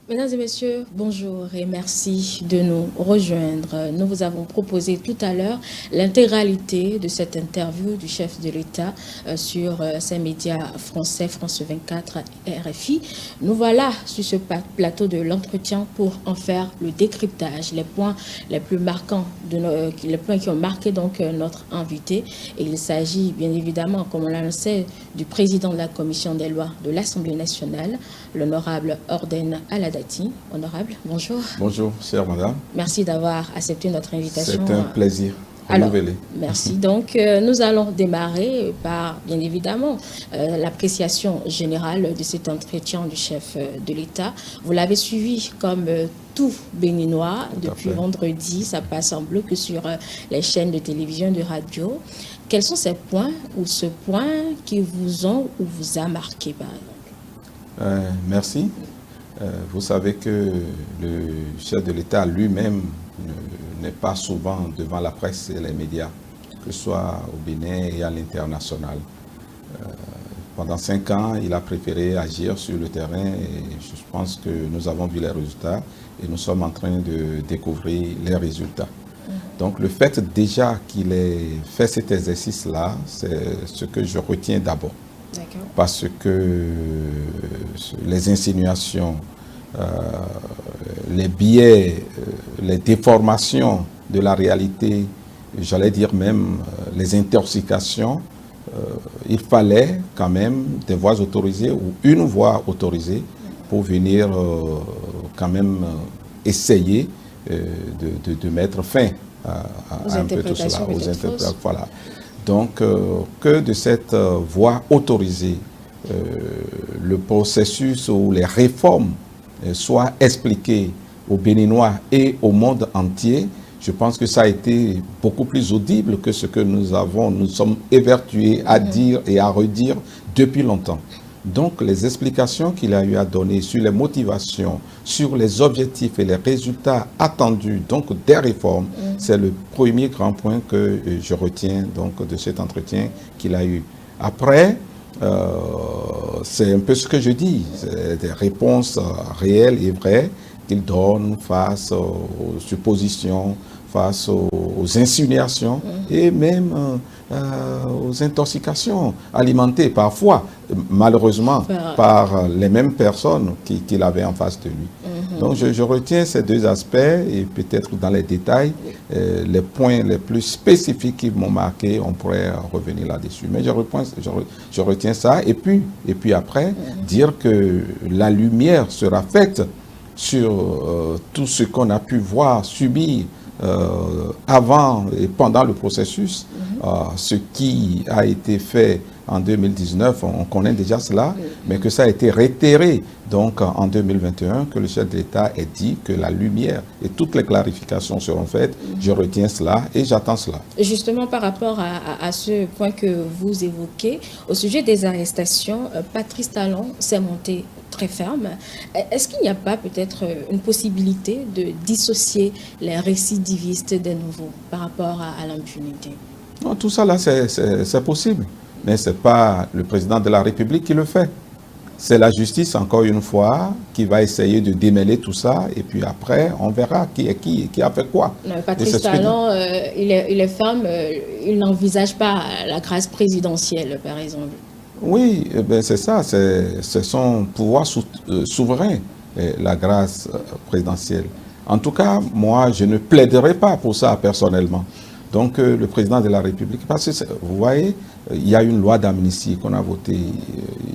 Mesdames et messieurs, bonjour et merci de nous rejoindre. Nous vous avons proposé tout à l'heure l'intégralité de cette interview du chef de l'État sur ces médias français, France 24 et RFI. Nous voilà sur ce plateau de l'entretien pour en faire le décryptage, les points les plus marquants, les points qui ont marqué donc notre invité. Et il s'agit bien évidemment, comme on l'annonçait, du président de la Commission des lois de l'Assemblée nationale, l'honorable Orden Aladati. Honorable, bonjour. Bonjour, chère madame. Merci d'avoir accepté notre invitation. C'est un plaisir. Alors, merci. Donc, nous allons démarrer par, bien évidemment, l'appréciation générale de cet entretien du chef de l'État. Vous l'avez suivi comme tout Béninois depuis vendredi. Ça passe en bloc sur les chaînes de télévision, de radio. Quels sont ces points ou ce point qui vous ont ou vous a marqué, par exemple? Merci. Vous savez que le chef de l'État lui-même n'est pas souvent devant la presse et les médias, que ce soit au Bénin et à l'international. Pendant 5 ans, il a préféré agir sur le terrain et je pense que nous avons vu les résultats et nous sommes en train de découvrir les résultats. Donc le fait déjà qu'il ait fait cet exercice-là, c'est ce que je retiens d'abord. Parce que les insinuations, les biais, les déformations de la réalité, j'allais dire même les intoxications, il fallait quand même des voix autorisées ou une voix autorisée pour venir quand même essayer de mettre fin à un peu tout cela, aux interprétations. Voilà. Donc, que de cette voie autorisée, le processus ou les réformes soient expliquées aux Béninois et au monde entier, je pense que ça a été beaucoup plus audible que ce que nous sommes évertués à dire et à redire depuis longtemps. Donc, les explications qu'il a eu à donner sur les motivations, sur les objectifs et les résultats attendus donc des réformes, c'est le premier grand point que je retiens donc de cet entretien qu'il a eu. Après, c'est un peu ce que je dis, c'est des réponses réelles et vraies qu'il donne face aux suppositions, face aux insinuations et même aux intoxications alimentées parfois, malheureusement, par les mêmes personnes qu'il avait en face de lui. Donc je retiens ces deux aspects et peut-être dans les détails, les points les plus spécifiques qui m'ont marqué, on pourrait revenir là-dessus. Mais je retiens ça et puis après, dire que la lumière sera faite sur tout ce qu'on a pu voir, subir avant et pendant le processus, ce qui a été fait en 2019, on connaît déjà cela, mais que ça a été réitéré donc en 2021, que le chef de l'État ait dit que la lumière et toutes les clarifications seront faites. Je retiens cela et j'attends cela. Justement, par rapport à ce point que vous évoquez, au sujet des arrestations, Patrice Talon s'est monté très ferme. Est-ce qu'il n'y a pas peut-être une possibilité de dissocier les récidivistes des nouveaux par rapport à l'impunité? Non, tout ça là, c'est possible. Mais ce n'est pas le président de la République qui le fait. C'est la justice, encore une fois, qui va essayer de démêler tout ça. Et puis après, on verra qui a fait quoi. Non, Patrice Talon, il est ferme. Il n'envisage pas la grâce présidentielle, par exemple. Oui, ben c'est ça. C'est son pouvoir souverain, la grâce présidentielle. En tout cas, moi, je ne plaiderai pas pour ça personnellement. Donc, le président de la République, parce que vous voyez, il y a une loi d'amnistie qu'on a votée.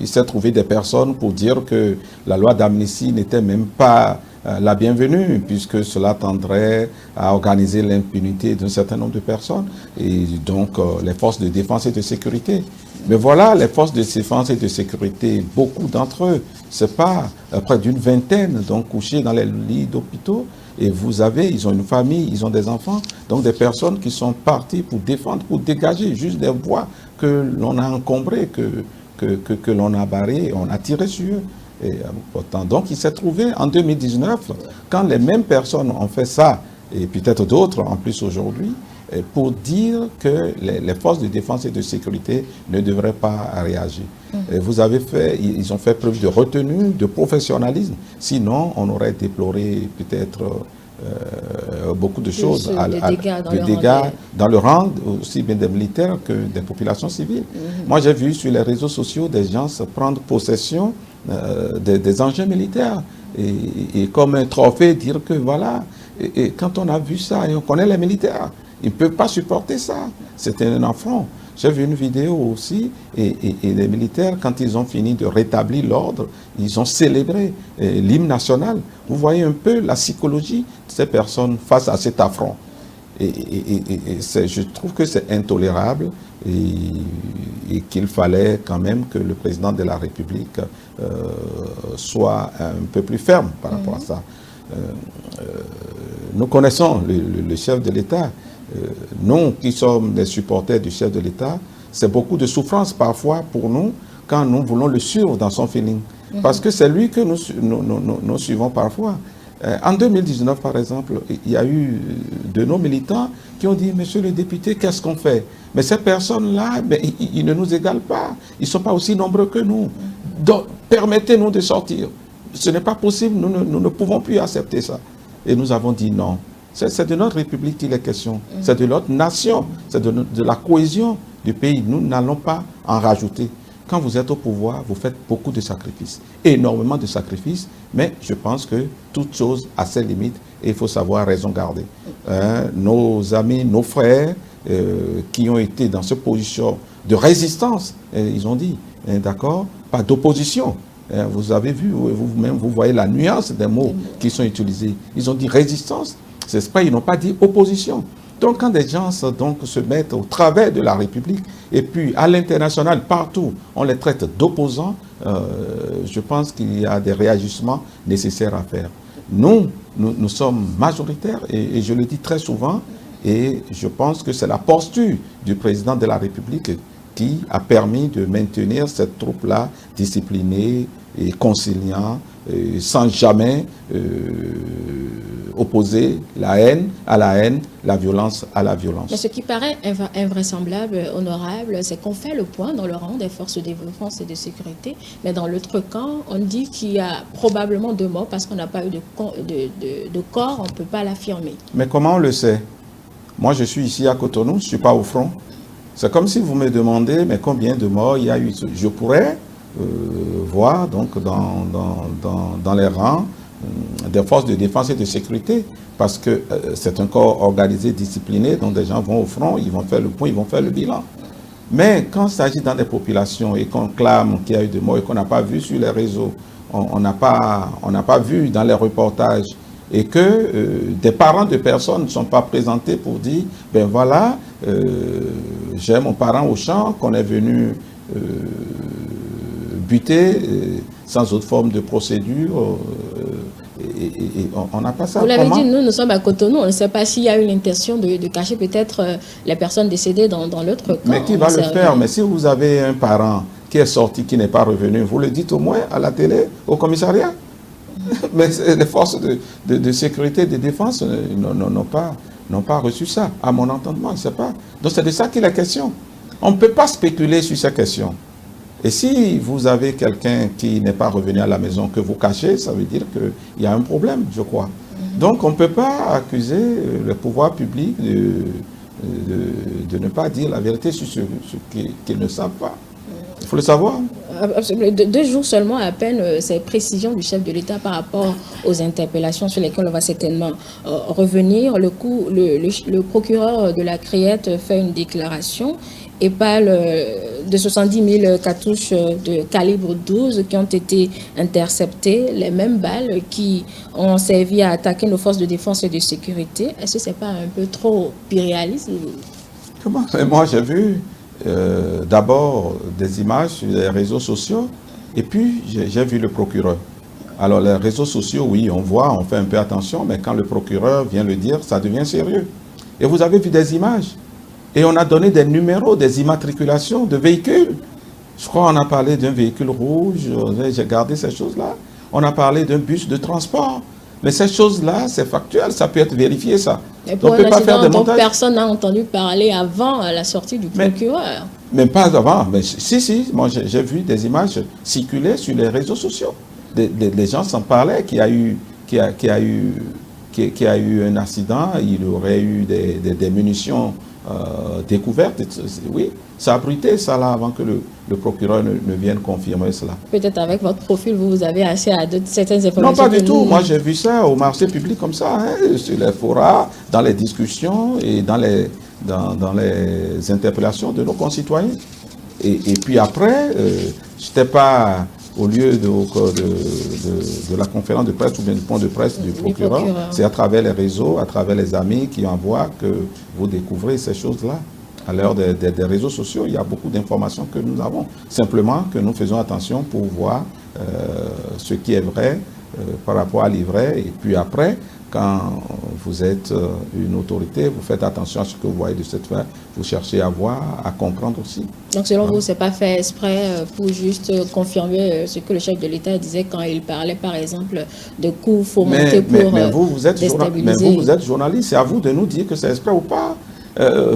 Il s'est trouvé des personnes pour dire que la loi d'amnistie n'était même pas la bienvenue, puisque cela tendrait à organiser l'impunité d'un certain nombre de personnes, et donc les forces de défense et de sécurité. Mais voilà, les forces de défense et de sécurité, beaucoup d'entre eux, c'est pas près d'une vingtaine, donc couchés dans les lits d'hôpitaux. Et ils ont une famille, ils ont des enfants, donc des personnes qui sont parties pour défendre, pour dégager juste des voies que l'on a encombrées, que l'on a barrées, on a tiré sur eux. Et, donc il s'est trouvé en 2019, quand les mêmes personnes ont fait ça, et peut-être d'autres en plus aujourd'hui, pour dire que les forces de défense et de sécurité ne devraient pas réagir. Vous avez fait, ils ont fait preuve de retenue, de professionnalisme. Sinon, on aurait déploré peut-être beaucoup de choses, de dégâts dans le rang aussi bien des militaires que des populations civiles. Moi, j'ai vu sur les réseaux sociaux des gens se prendre possession des engins militaires et comme un trophée dire que voilà. Et quand on a vu ça, et on connaît les militaires, ils ne peuvent pas supporter ça. C'était un affront. J'ai vu une vidéo aussi, et les militaires, quand ils ont fini de rétablir l'ordre, ils ont célébré l'hymne national. Vous voyez un peu la psychologie de ces personnes face à cet affront. Je trouve que c'est intolérable et qu'il fallait quand même que le président de la République soit un peu plus ferme par rapport à ça. Nous connaissons le chef de l'État. Nous qui sommes des supporters du chef de l'État, c'est beaucoup de souffrance parfois pour nous quand nous voulons le suivre dans son feeling. Parce que c'est lui que nous suivons parfois. En 2019, par exemple, il y a eu de nos militants qui ont dit « Monsieur le député, qu'est-ce qu'on fait ?» Mais ces personnes-là, ils ne nous égalent pas. Ils ne sont pas aussi nombreux que nous. Donc, permettez-nous de sortir. Ce n'est pas possible, nous ne pouvons plus accepter ça. Et nous avons dit non. C'est de notre République qu'il est question. C'est de notre nation. C'est de la cohésion du pays. Nous n'allons pas en rajouter. Quand vous êtes au pouvoir, vous faites beaucoup de sacrifices. Énormément de sacrifices. Mais je pense que toute chose a ses limites et il faut savoir raison garder. Nos amis, nos frères qui ont été dans cette position de résistance, ils ont dit, d'accord, pas d'opposition. Vous avez vu, vous-même, vous voyez la nuance des mots qui sont utilisés. Ils ont dit résistance, c'est pas, ils n'ont pas dit opposition. Donc quand des gens se mettent au travers de la République, et puis à l'international, partout, on les traite d'opposants, je pense qu'il y a des réagissements nécessaires à faire. Nous sommes majoritaires, et je le dis très souvent, et je pense que c'est la posture du président de la République qui a permis de maintenir cette troupe-là disciplinée et conciliant, sans jamais opposer la haine à la haine, la violence à la violence. Mais ce qui paraît invraisemblable, honorable, c'est qu'on fait le point dans le rang des forces de défense et de sécurité, mais dans l'autre camp, on dit qu'il y a probablement 2 morts parce qu'on n'a pas eu de corps, on ne peut pas l'affirmer. Mais comment on le sait? Moi, je suis ici à Cotonou, je ne suis pas au front. C'est comme si vous me demandez, mais combien de morts il y a eu? Je pourrais voir donc dans les rangs des forces de défense et de sécurité, parce que c'est un corps organisé, discipliné, donc des gens vont au front, ils vont faire le point, ils vont faire le bilan. Mais quand il s'agit dans des populations et qu'on clame qu'il y a eu des morts et qu'on n'a pas vu sur les réseaux, on n'a pas vu dans les reportages, et que des parents de personnes ne sont pas présentés pour dire, ben voilà, j'ai mon parent au champ qu'on est venu buter sans autre forme de procédure. Et on n'a pas ça. Vous l'avez dit, nous sommes à Cotonou, on ne sait pas s'il y a eu l'intention de cacher peut-être les personnes décédées dans l'autre camp. Mais qui va le faire? Mais si vous avez un parent qui est sorti, qui n'est pas revenu, vous le dites au moins à la télé, au commissariat. Mais les forces de sécurité et de défense n'ont pas reçu ça, à mon entendement, je ne sais pas. Donc c'est de ça qu'il est question. On ne peut pas spéculer sur ces questions. Et si vous avez quelqu'un qui n'est pas revenu à la maison, que vous cachez, ça veut dire qu'il y a un problème, je crois. Donc on ne peut pas accuser le pouvoir public de ne pas dire la vérité sur ce qu'ils ne savent pas. Il faut le savoir. Absolument. 2 jours seulement à peine, ces précisions du chef de l'État par rapport aux interpellations sur lesquelles on va certainement revenir. Le procureur de la Criette fait une déclaration et parle de 70 000 cartouches de calibre 12 qui ont été interceptées, les mêmes balles qui ont servi à attaquer nos forces de défense et de sécurité. Est-ce que ce n'est pas un peu trop irréaliste? Comment? Moi, j'ai vu d'abord des images sur les réseaux sociaux et puis j'ai vu le procureur. Alors les réseaux sociaux, oui, on voit, on fait un peu attention, mais quand le procureur vient le dire, ça devient sérieux. Et vous avez vu des images et on a donné des numéros, des immatriculations de véhicules. Je crois qu'on a parlé d'un véhicule rouge, j'ai gardé ces choses-là. On a parlé d'un bus de transport. Mais ces choses-là, c'est factuel, ça peut être vérifié, ça. Mais pour on peut un pas faire incident de dont montage. personne n'a entendu parler avant la sortie du procureur. Mais pas avant. Mais si, moi j'ai vu des images circuler sur les réseaux sociaux. Les gens s'en parlaient, qu'il y a eu un accident, il y aurait eu des munitions découvertes. Oui, ça a bruité ça là avant que le procureur ne vienne confirmer cela. Peut-être avec votre profil, vous avez accès à certaines informations. Non, pas du tout. Moi, j'ai vu ça au marché public comme ça, hein, sur les forats, dans les discussions et dans les interpellations de nos concitoyens. Et puis après, je n'étais pas au lieu de la conférence de presse ou bien du point de presse du procureur. C'est à travers les réseaux, à travers les amis qui envoient que vous découvrez ces choses-là. À l'heure des réseaux sociaux, il y a beaucoup d'informations que nous avons. Simplement que nous faisons attention pour voir ce qui est vrai par rapport à l'ivraie. Et puis après, quand vous êtes une autorité, vous faites attention à ce que vous voyez de cette affaire. Vous cherchez à voir, à comprendre aussi. Donc selon vous, ce n'est pas fait exprès pour juste confirmer ce que le chef de l'État disait quand il parlait, par exemple, de coups fomentés pour mais vous êtes déstabiliser. Mais vous êtes journaliste, c'est à vous de nous dire que c'est exprès ou pas.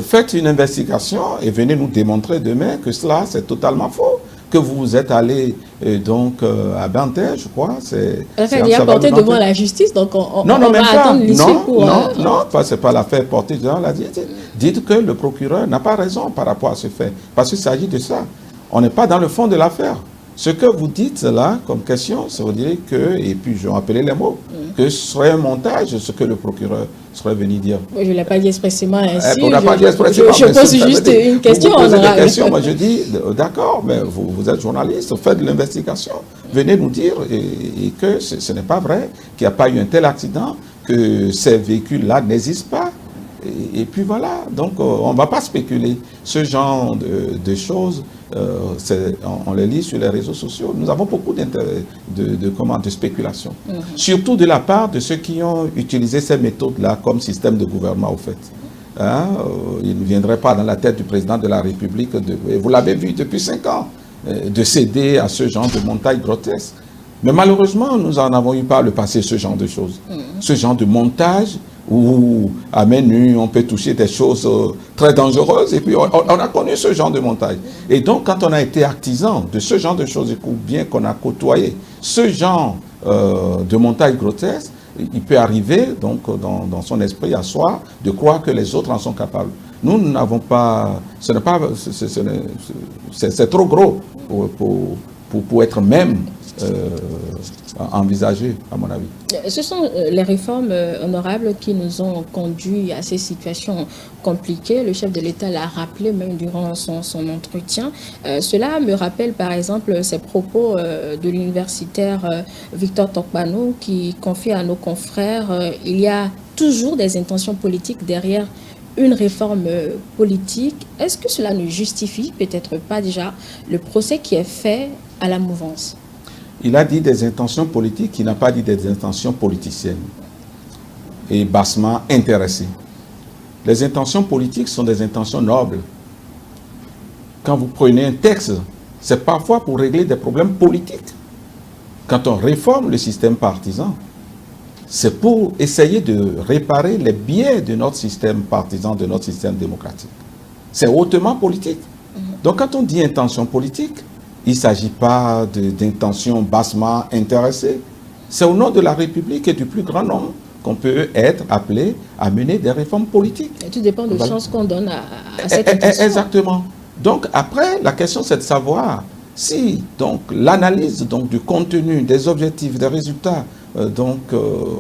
Faites une investigation et venez nous démontrer demain que cela, c'est totalement faux. Que vous êtes allé à Bantay, je crois. Il a porté devant la justice, donc on va attendre l'issue pour... Non, ce n'est pas l'affaire portée devant la justice. Dites que le procureur n'a pas raison par rapport à ce fait. Parce qu'il s'agit de ça. On n'est pas dans le fond de l'affaire. Ce que vous dites là, comme question, ça veut dire que, et puis je vais appeler les mots, que ce serait un montage, ce que le procureur serait venu dire. Oui, je ne l'ai pas dit expressément ainsi. Je pose juste une question. Moi je dis, d'accord, mais vous êtes journaliste, faites de l'investigation. Venez nous dire et que ce n'est pas vrai, qu'il n'y a pas eu un tel accident, que ces véhicules-là n'existent pas. Et puis voilà, donc on ne va pas spéculer. Ce genre de choses, on les lit sur les réseaux sociaux. Nous avons beaucoup de spéculation. Surtout de la part de ceux qui ont utilisé ces méthodes-là comme système de gouvernement, au fait. Il ne viendrait pas dans la tête du président de la République, et vous l'avez vu depuis 5 ans, de céder à ce genre de montage grotesque. Mais malheureusement, nous en avons eu par le passé ce genre de choses. Ce genre de montage où à main nue, on peut toucher des choses très dangereuses. Et puis, on a connu ce genre de montage. Et donc, quand on a été artisan de ce genre de choses, ou bien qu'on a côtoyé ce genre de montage grotesque, il peut arriver, donc, dans son esprit à soi, de croire que les autres en sont capables. Nous n'avons pas... C'est trop gros pour être même... envisagé, à mon avis. Ce sont les réformes honorables qui nous ont conduit à ces situations compliquées. Le chef de l'État l'a rappelé même durant son entretien. Cela me rappelle par exemple ces propos de l'universitaire Victor Tokpano qui confie à nos confrères il y a toujours des intentions politiques derrière une réforme politique. Est-ce que cela ne justifie peut-être pas déjà le procès qui est fait à la mouvance? Il a dit des intentions politiques, il n'a pas dit des intentions politiciennes et bassement intéressées. Les intentions politiques sont des intentions nobles. Quand vous prenez un texte, c'est parfois pour régler des problèmes politiques. Quand on réforme le système partisan, c'est pour essayer de réparer les biais de notre système partisan, de notre système démocratique. C'est hautement politique. Donc quand on dit intention politique, il ne s'agit pas d'intentions bassement intéressées. C'est au nom de la République et du plus grand nombre qu'on peut être appelé à mener des réformes politiques. Et tout dépend de chance qu'on donne à cette intention. Exactement. Donc après, la question c'est de savoir si l'analyse du contenu, des objectifs, des résultats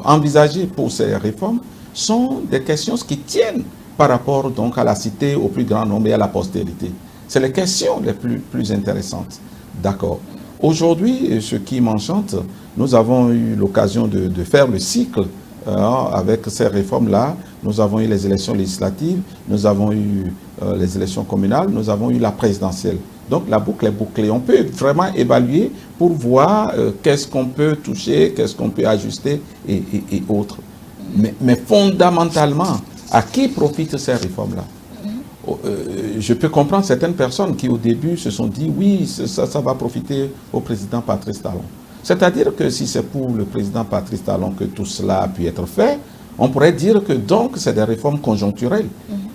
envisagés pour ces réformes sont des questions qui tiennent par rapport à la cité, au plus grand nombre et à la postérité. C'est les questions les plus intéressantes. D'accord. Aujourd'hui, ce qui m'enchante, nous avons eu l'occasion de faire le cycle avec ces réformes-là. Nous avons eu les élections législatives, nous avons eu les élections communales, nous avons eu la présidentielle. Donc la boucle est bouclée. On peut vraiment évaluer pour voir qu'est-ce qu'on peut toucher, qu'est-ce qu'on peut ajuster et autres. Mais fondamentalement, à qui profitent ces réformes-là? Je peux comprendre certaines personnes qui au début se sont dit oui, ça va profiter au président Patrice Talon. C'est-à-dire que si c'est pour le président Patrice Talon que tout cela a pu être fait, on pourrait dire que donc c'est des réformes conjoncturelles.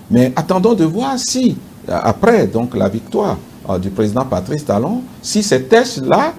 Mais attendons de voir si, après donc la victoire du président Patrice Talon, si ces tests-là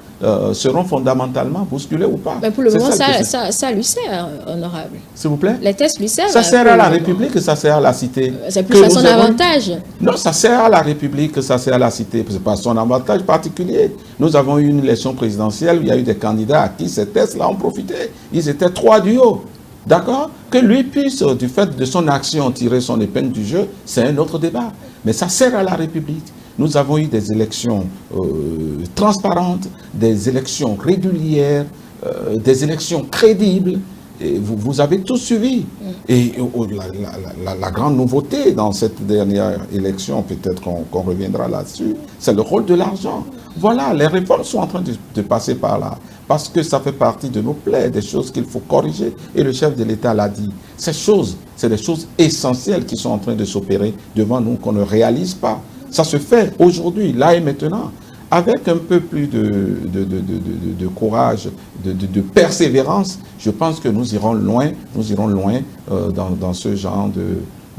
seront fondamentalement bousculés ou pas. Mais pour le moment, ça lui sert, honorable. S'il vous plaît? Les tests lui servent. Ça sert à la République, ça sert à la cité. C'est plus à son avantage. Non, ça sert à la République, ça sert à la cité. Ce n'est pas son avantage particulier. Nous avons eu une élection présidentielle où il y a eu des candidats à qui ces tests-là ont profité. Ils étaient 3 du haut. D'accord? Que lui puisse, du fait de son action, tirer son épingle du jeu, c'est un autre débat. Mais ça sert à la République. Nous avons eu des élections transparentes, des élections régulières, des élections crédibles. Et vous avez tout suivi. Et la grande nouveauté dans cette dernière élection, peut-être qu'on reviendra là-dessus, c'est le rôle de l'argent. Voilà, les réformes sont en train de passer par là. Parce que ça fait partie de nos plaies, des choses qu'il faut corriger. Et le chef de l'État l'a dit. Ces choses, c'est des choses essentielles qui sont en train de s'opérer devant nous, qu'on ne réalise pas. Ça se fait aujourd'hui, là et maintenant. Avec un peu plus de courage, de persévérance, je pense que nous irons loin dans ce genre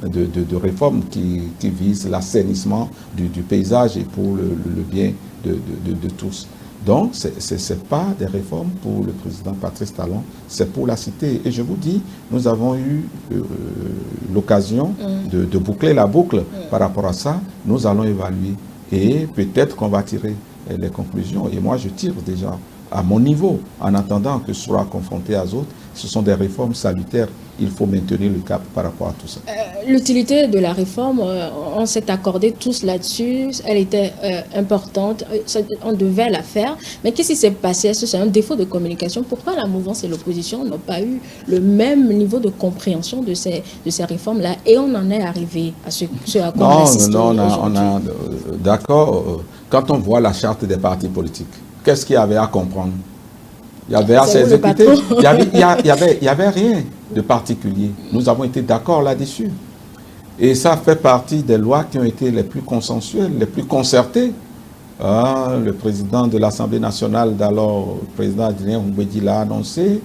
de réformes qui visent l'assainissement du paysage et pour le bien de tous. Donc, ce n'est pas des réformes pour le président Patrice Talon, c'est pour la cité. Et je vous dis, nous avons eu l'occasion de boucler la boucle par rapport à ça. Nous allons évaluer et peut-être qu'on va tirer les conclusions. Et moi, je tire déjà à mon niveau, en attendant que ce soit confronté à d'autres. Ce sont des réformes salutaires. Il faut maintenir le cap par rapport à tout ça. L'utilité de la réforme, on s'est accordé tous là-dessus. Elle était importante. On devait la faire. Mais qu'est-ce qui s'est passé? Est-ce que c'est un défaut de communication? Pourquoi la mouvance et l'opposition n'ont pas eu le même niveau de compréhension de ces réformes-là? Et on en est arrivé à ce à quoi on assiste aujourd'hui. D'accord. Quand on voit la charte des partis politiques, qu'est-ce qu'il y avait à comprendre? Il y avait à s'exécuter. Il n'y avait rien de particulier. Nous avons été d'accord là-dessus. Et ça fait partie des lois qui ont été les plus consensuelles, les plus concertées. Le président de l'Assemblée nationale d'alors, le président Adrien Oumbedi l'a annoncé.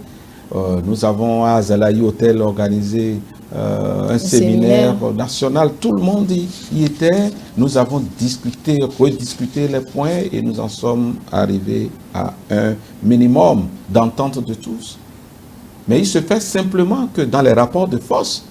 Nous avons à Zalaï Hôtel organisé un séminaire national. Tout le monde y était. Nous avons discuté, rediscuté les points et nous en sommes arrivés à un minimum d'entente de tous. Mais il se fait simplement que dans les rapports de force,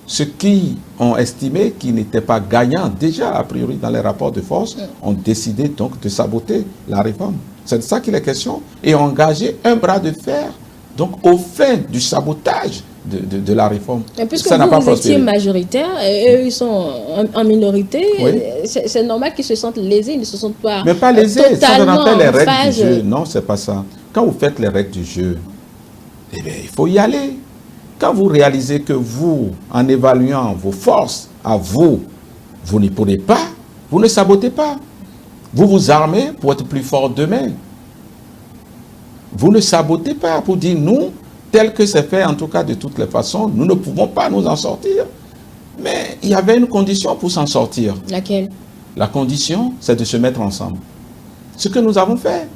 ceux qui ont estimé qu'ils n'étaient pas gagnants déjà, a priori, dans les rapports de force, ont décidé donc de saboter la réforme. C'est de ça qu'il est question. Et ont engagé un bras de fer, donc au fin du sabotage de la réforme. Et puisque vous étiez majoritaire et eux, ils sont en minorité, oui. C'est normal qu'ils se sentent lésés, ils ne se sentent pas mais pas lésés, ça on appelle les règles du jeu. Non, c'est pas ça. Quand vous faites les règles du jeu, eh bien, il faut y aller. Quand vous réalisez que vous, en évaluant vos forces à vous, vous n'y pourrez pas, vous ne sabotez pas. Vous vous armez pour être plus fort demain. Vous ne sabotez pas pour dire nous, tel que c'est fait, en tout cas de toutes les façons, nous ne pouvons pas nous en sortir. Mais il y avait une condition pour s'en sortir. Laquelle? La condition, c'est de se mettre ensemble. Ce que nous avons fait.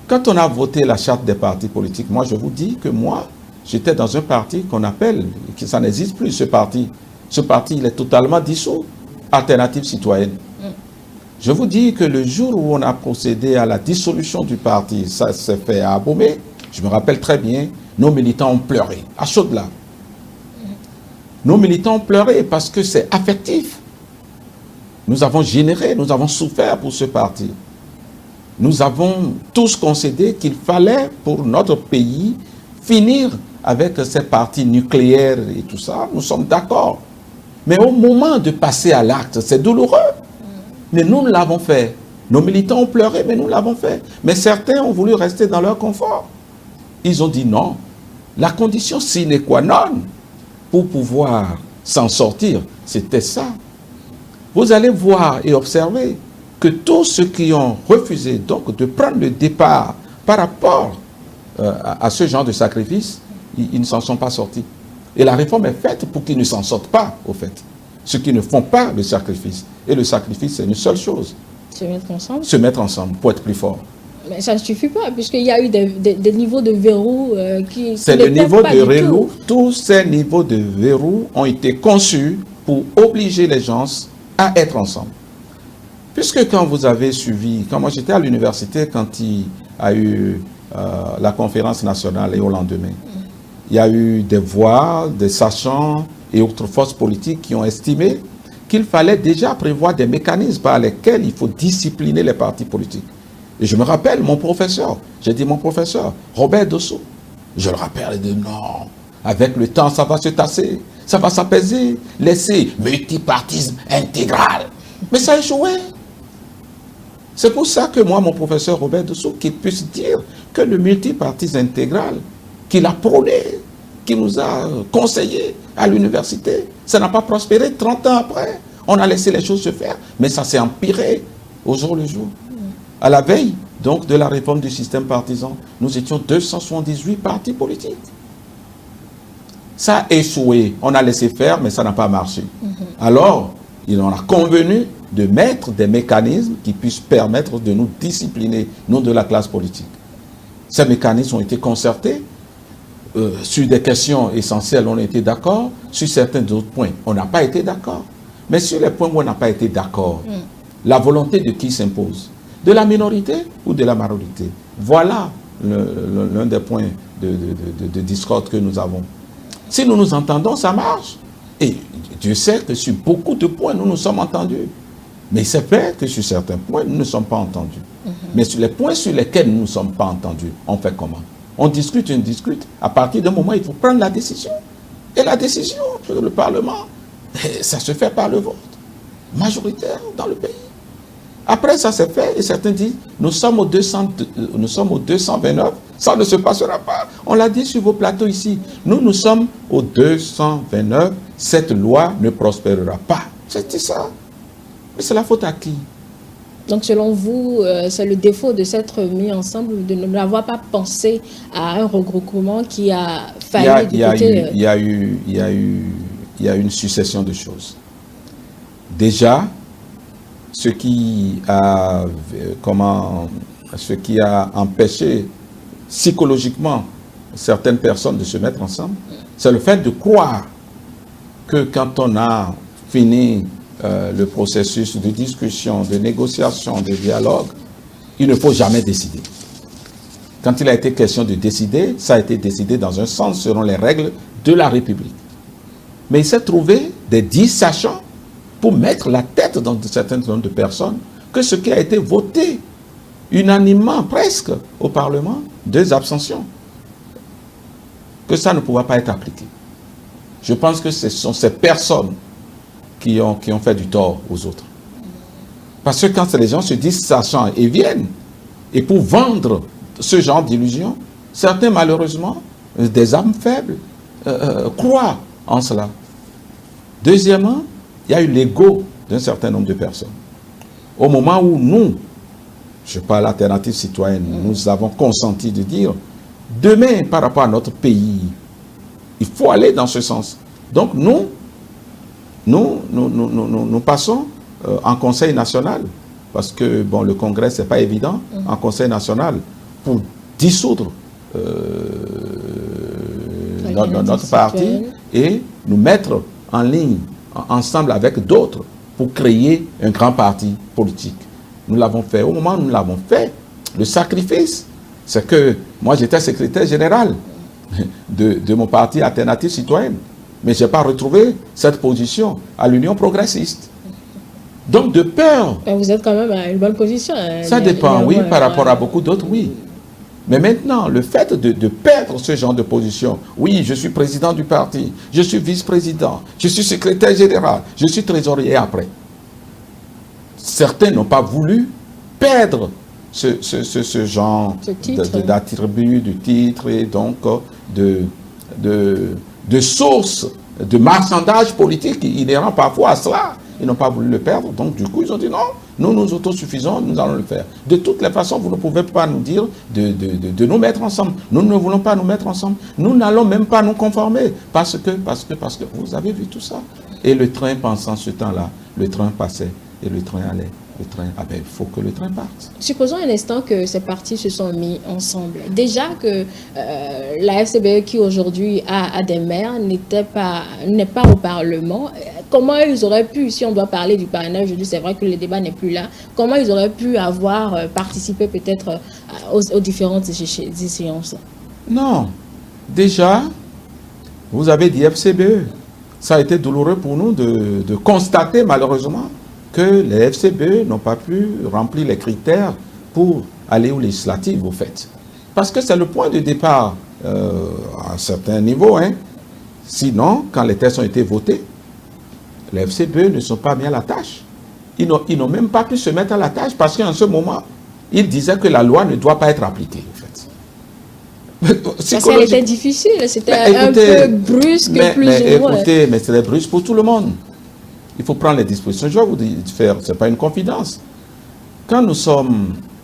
Quand on a voté la charte des partis politiques, moi je vous dis que moi, j'étais dans un parti qu'on appelle, que ça n'existe plus ce parti. Ce parti, il est totalement dissous. Alternative citoyenne. Je vous dis que le jour où on a procédé à la dissolution du parti, ça s'est fait à Abomey, je me rappelle très bien, nos militants ont pleuré, à chaudes larmes. Nos militants ont pleuré parce que c'est affectif. Nous avons généré, nous avons souffert pour ce parti. Nous avons tous concédé qu'il fallait pour notre pays finir avec ces partis nucléaires et tout ça. Nous sommes d'accord. Mais au moment de passer à l'acte, c'est douloureux. Mais nous l'avons fait. Nos militants ont pleuré, mais nous l'avons fait. Mais certains ont voulu rester dans leur confort. Ils ont dit non. La condition sine qua non pour pouvoir s'en sortir, c'était ça. Vous allez voir et observer que tous ceux qui ont refusé donc de prendre le départ par rapport à ce genre de sacrifice, ils ne s'en sont pas sortis. Et la réforme est faite pour qu'ils ne s'en sortent pas, au fait. Ceux qui ne font pas le sacrifice. Et le sacrifice, c'est une seule chose. Se mettre ensemble. Se mettre ensemble pour être plus fort. Mais ça ne suffit pas, puisqu'il y a eu des niveaux de verrou qui... C'est le niveau de verrou. Tous ces niveaux de verrou ont été conçus pour obliger les gens à être ensemble. Puisque quand vous avez suivi, quand moi j'étais à l'université, quand il y a eu la conférence nationale et au lendemain, il y a eu des voix, des sachants et autres forces politiques qui ont estimé qu'il fallait déjà prévoir des mécanismes par lesquels il faut discipliner les partis politiques. Et je me rappelle, mon professeur, j'ai dit mon professeur, Robert Dosso, je le rappelle, il dit non, avec le temps ça va se tasser, ça va s'apaiser, laisser multipartisme intégral. Mais ça a échoué. C'est pour ça que moi, mon professeur Robert Dosso, qu'il puisse dire que le multipartisme intégral qu'il a prôné, qu'il nous a conseillé à l'université, ça n'a pas prospéré 30 ans après. On a laissé les choses se faire, mais ça s'est empiré au jour le jour. À la veille, donc, de la réforme du système partisan, nous étions 278 partis politiques. Ça a échoué. On a laissé faire, mais ça n'a pas marché. Alors, il en a convenu de mettre des mécanismes qui puissent permettre de nous discipliner, nous de la classe politique. Ces mécanismes ont été concertés. Sur des questions essentielles, on a été d'accord. Sur certains autres points, on n'a pas été d'accord. Mais sur les points où on n'a pas été d'accord, la volonté de qui s'impose? De la minorité ou de la majorité? Voilà l'un des points de discorde que nous avons. Si nous nous entendons, ça marche. Et Dieu sait que sur beaucoup de points, nous nous sommes entendus. Mais c'est vrai que sur certains points, nous ne sommes pas entendus. Mais sur les points sur lesquels nous ne sommes pas entendus, on fait comment? On discute, on discute. À partir d'un moment, il faut prendre la décision. Et la décision, le Parlement, ça se fait par le vote majoritaire dans le pays. Après, ça s'est fait et certains disent, nous sommes au 229, ça ne se passera pas. On l'a dit sur vos plateaux ici. Nous sommes au 229, cette loi ne prospérera pas. C'était ça. Mais c'est la faute à qui? Donc, selon vous, c'est le défaut de s'être mis ensemble, de n'avoir pas pensé à un regroupement qui a failli du côté... Il y a eu une succession de choses. Déjà, ce qui a empêché psychologiquement certaines personnes de se mettre ensemble, c'est le fait de croire que quand on a fini le processus de discussion, de négociation, de dialogue, il ne faut jamais décider. Quand il a été question de décider, ça a été décidé dans un sens selon les règles de la République. Mais il s'est trouvé des 10 sachants pour mettre la tête dans un certain nombre de personnes que ce qui a été voté unanimement presque au Parlement, 2 abstentions, que ça ne pourra pas être appliqué. Je pense que ce sont ces personnes qui ont fait du tort aux autres. Parce que quand les gens se disent sachants et viennent, et pour vendre ce genre d'illusion, certains malheureusement, des âmes faibles, croient en cela. Deuxièmement, il y a eu l'ego d'un certain nombre de personnes. Au moment où nous, je parle alternative citoyenne, nous avons consenti de dire, demain par rapport à notre pays, il faut aller dans ce sens. Donc nous passons en Conseil national, parce que bon, le Congrès, ce n'est pas évident, en Conseil national, pour dissoudre notre parti et nous mettre en ligne, ensemble avec d'autres, pour créer un grand parti politique. Nous l'avons fait. Au moment où nous l'avons fait, le sacrifice, c'est que moi j'étais secrétaire général de mon parti Alternative Citoyenne. Mais je n'ai pas retrouvé cette position à l'Union progressiste. Donc de peur... Vous êtes quand même à une bonne position. Ça dépend, oui, par rapport à beaucoup d'autres, oui. Mais maintenant, le fait de perdre ce genre de position, oui, je suis président du parti, je suis vice-président, je suis secrétaire général, je suis trésorier après. Certains n'ont pas voulu perdre ce genre d'attribut, de titre et donc de sources de marchandage politique inhérent parfois à cela. Ils n'ont pas voulu le perdre, donc du coup ils ont dit non, nous nous autosuffisons, nous allons le faire. De toutes les façons, vous ne pouvez pas nous dire de nous mettre ensemble. Nous ne voulons pas nous mettre ensemble. Nous n'allons même pas nous conformer parce que vous avez vu tout ça. Et le train, pensant ce temps-là, le train passait et le train allait. le train, ah ben, il faut que le train parte. Supposons un instant que ces partis se sont mis ensemble. Déjà que la FCBE, qui aujourd'hui a des maires, n'est pas au Parlement, comment ils auraient pu, si on doit parler du parrainage, aujourd'hui c'est vrai que le débat n'est plus là, comment ils auraient pu avoir participé peut-être aux différentes échéances? Non, déjà, vous avez dit FCBE. Ça a été douloureux pour nous de constater malheureusement que les FCBE n'ont pas pu remplir les critères pour aller aux législatives, au fait. Parce que c'est le point de départ à un certain niveau. Hein. Sinon, quand les textes ont été votés, les FCBE ne sont pas mis à la tâche. Ils n'ont même pas pu se mettre à la tâche parce qu'en ce moment, ils disaient que la loi ne doit pas être appliquée, en fait. Parce qu'elle était difficile, c'était un peu brusque, plus ou moins. Écoutez, mais c'est brusque pour tout le monde. Il faut prendre les dispositions. Je vais vous faire, ce n'est pas une confidence. Quand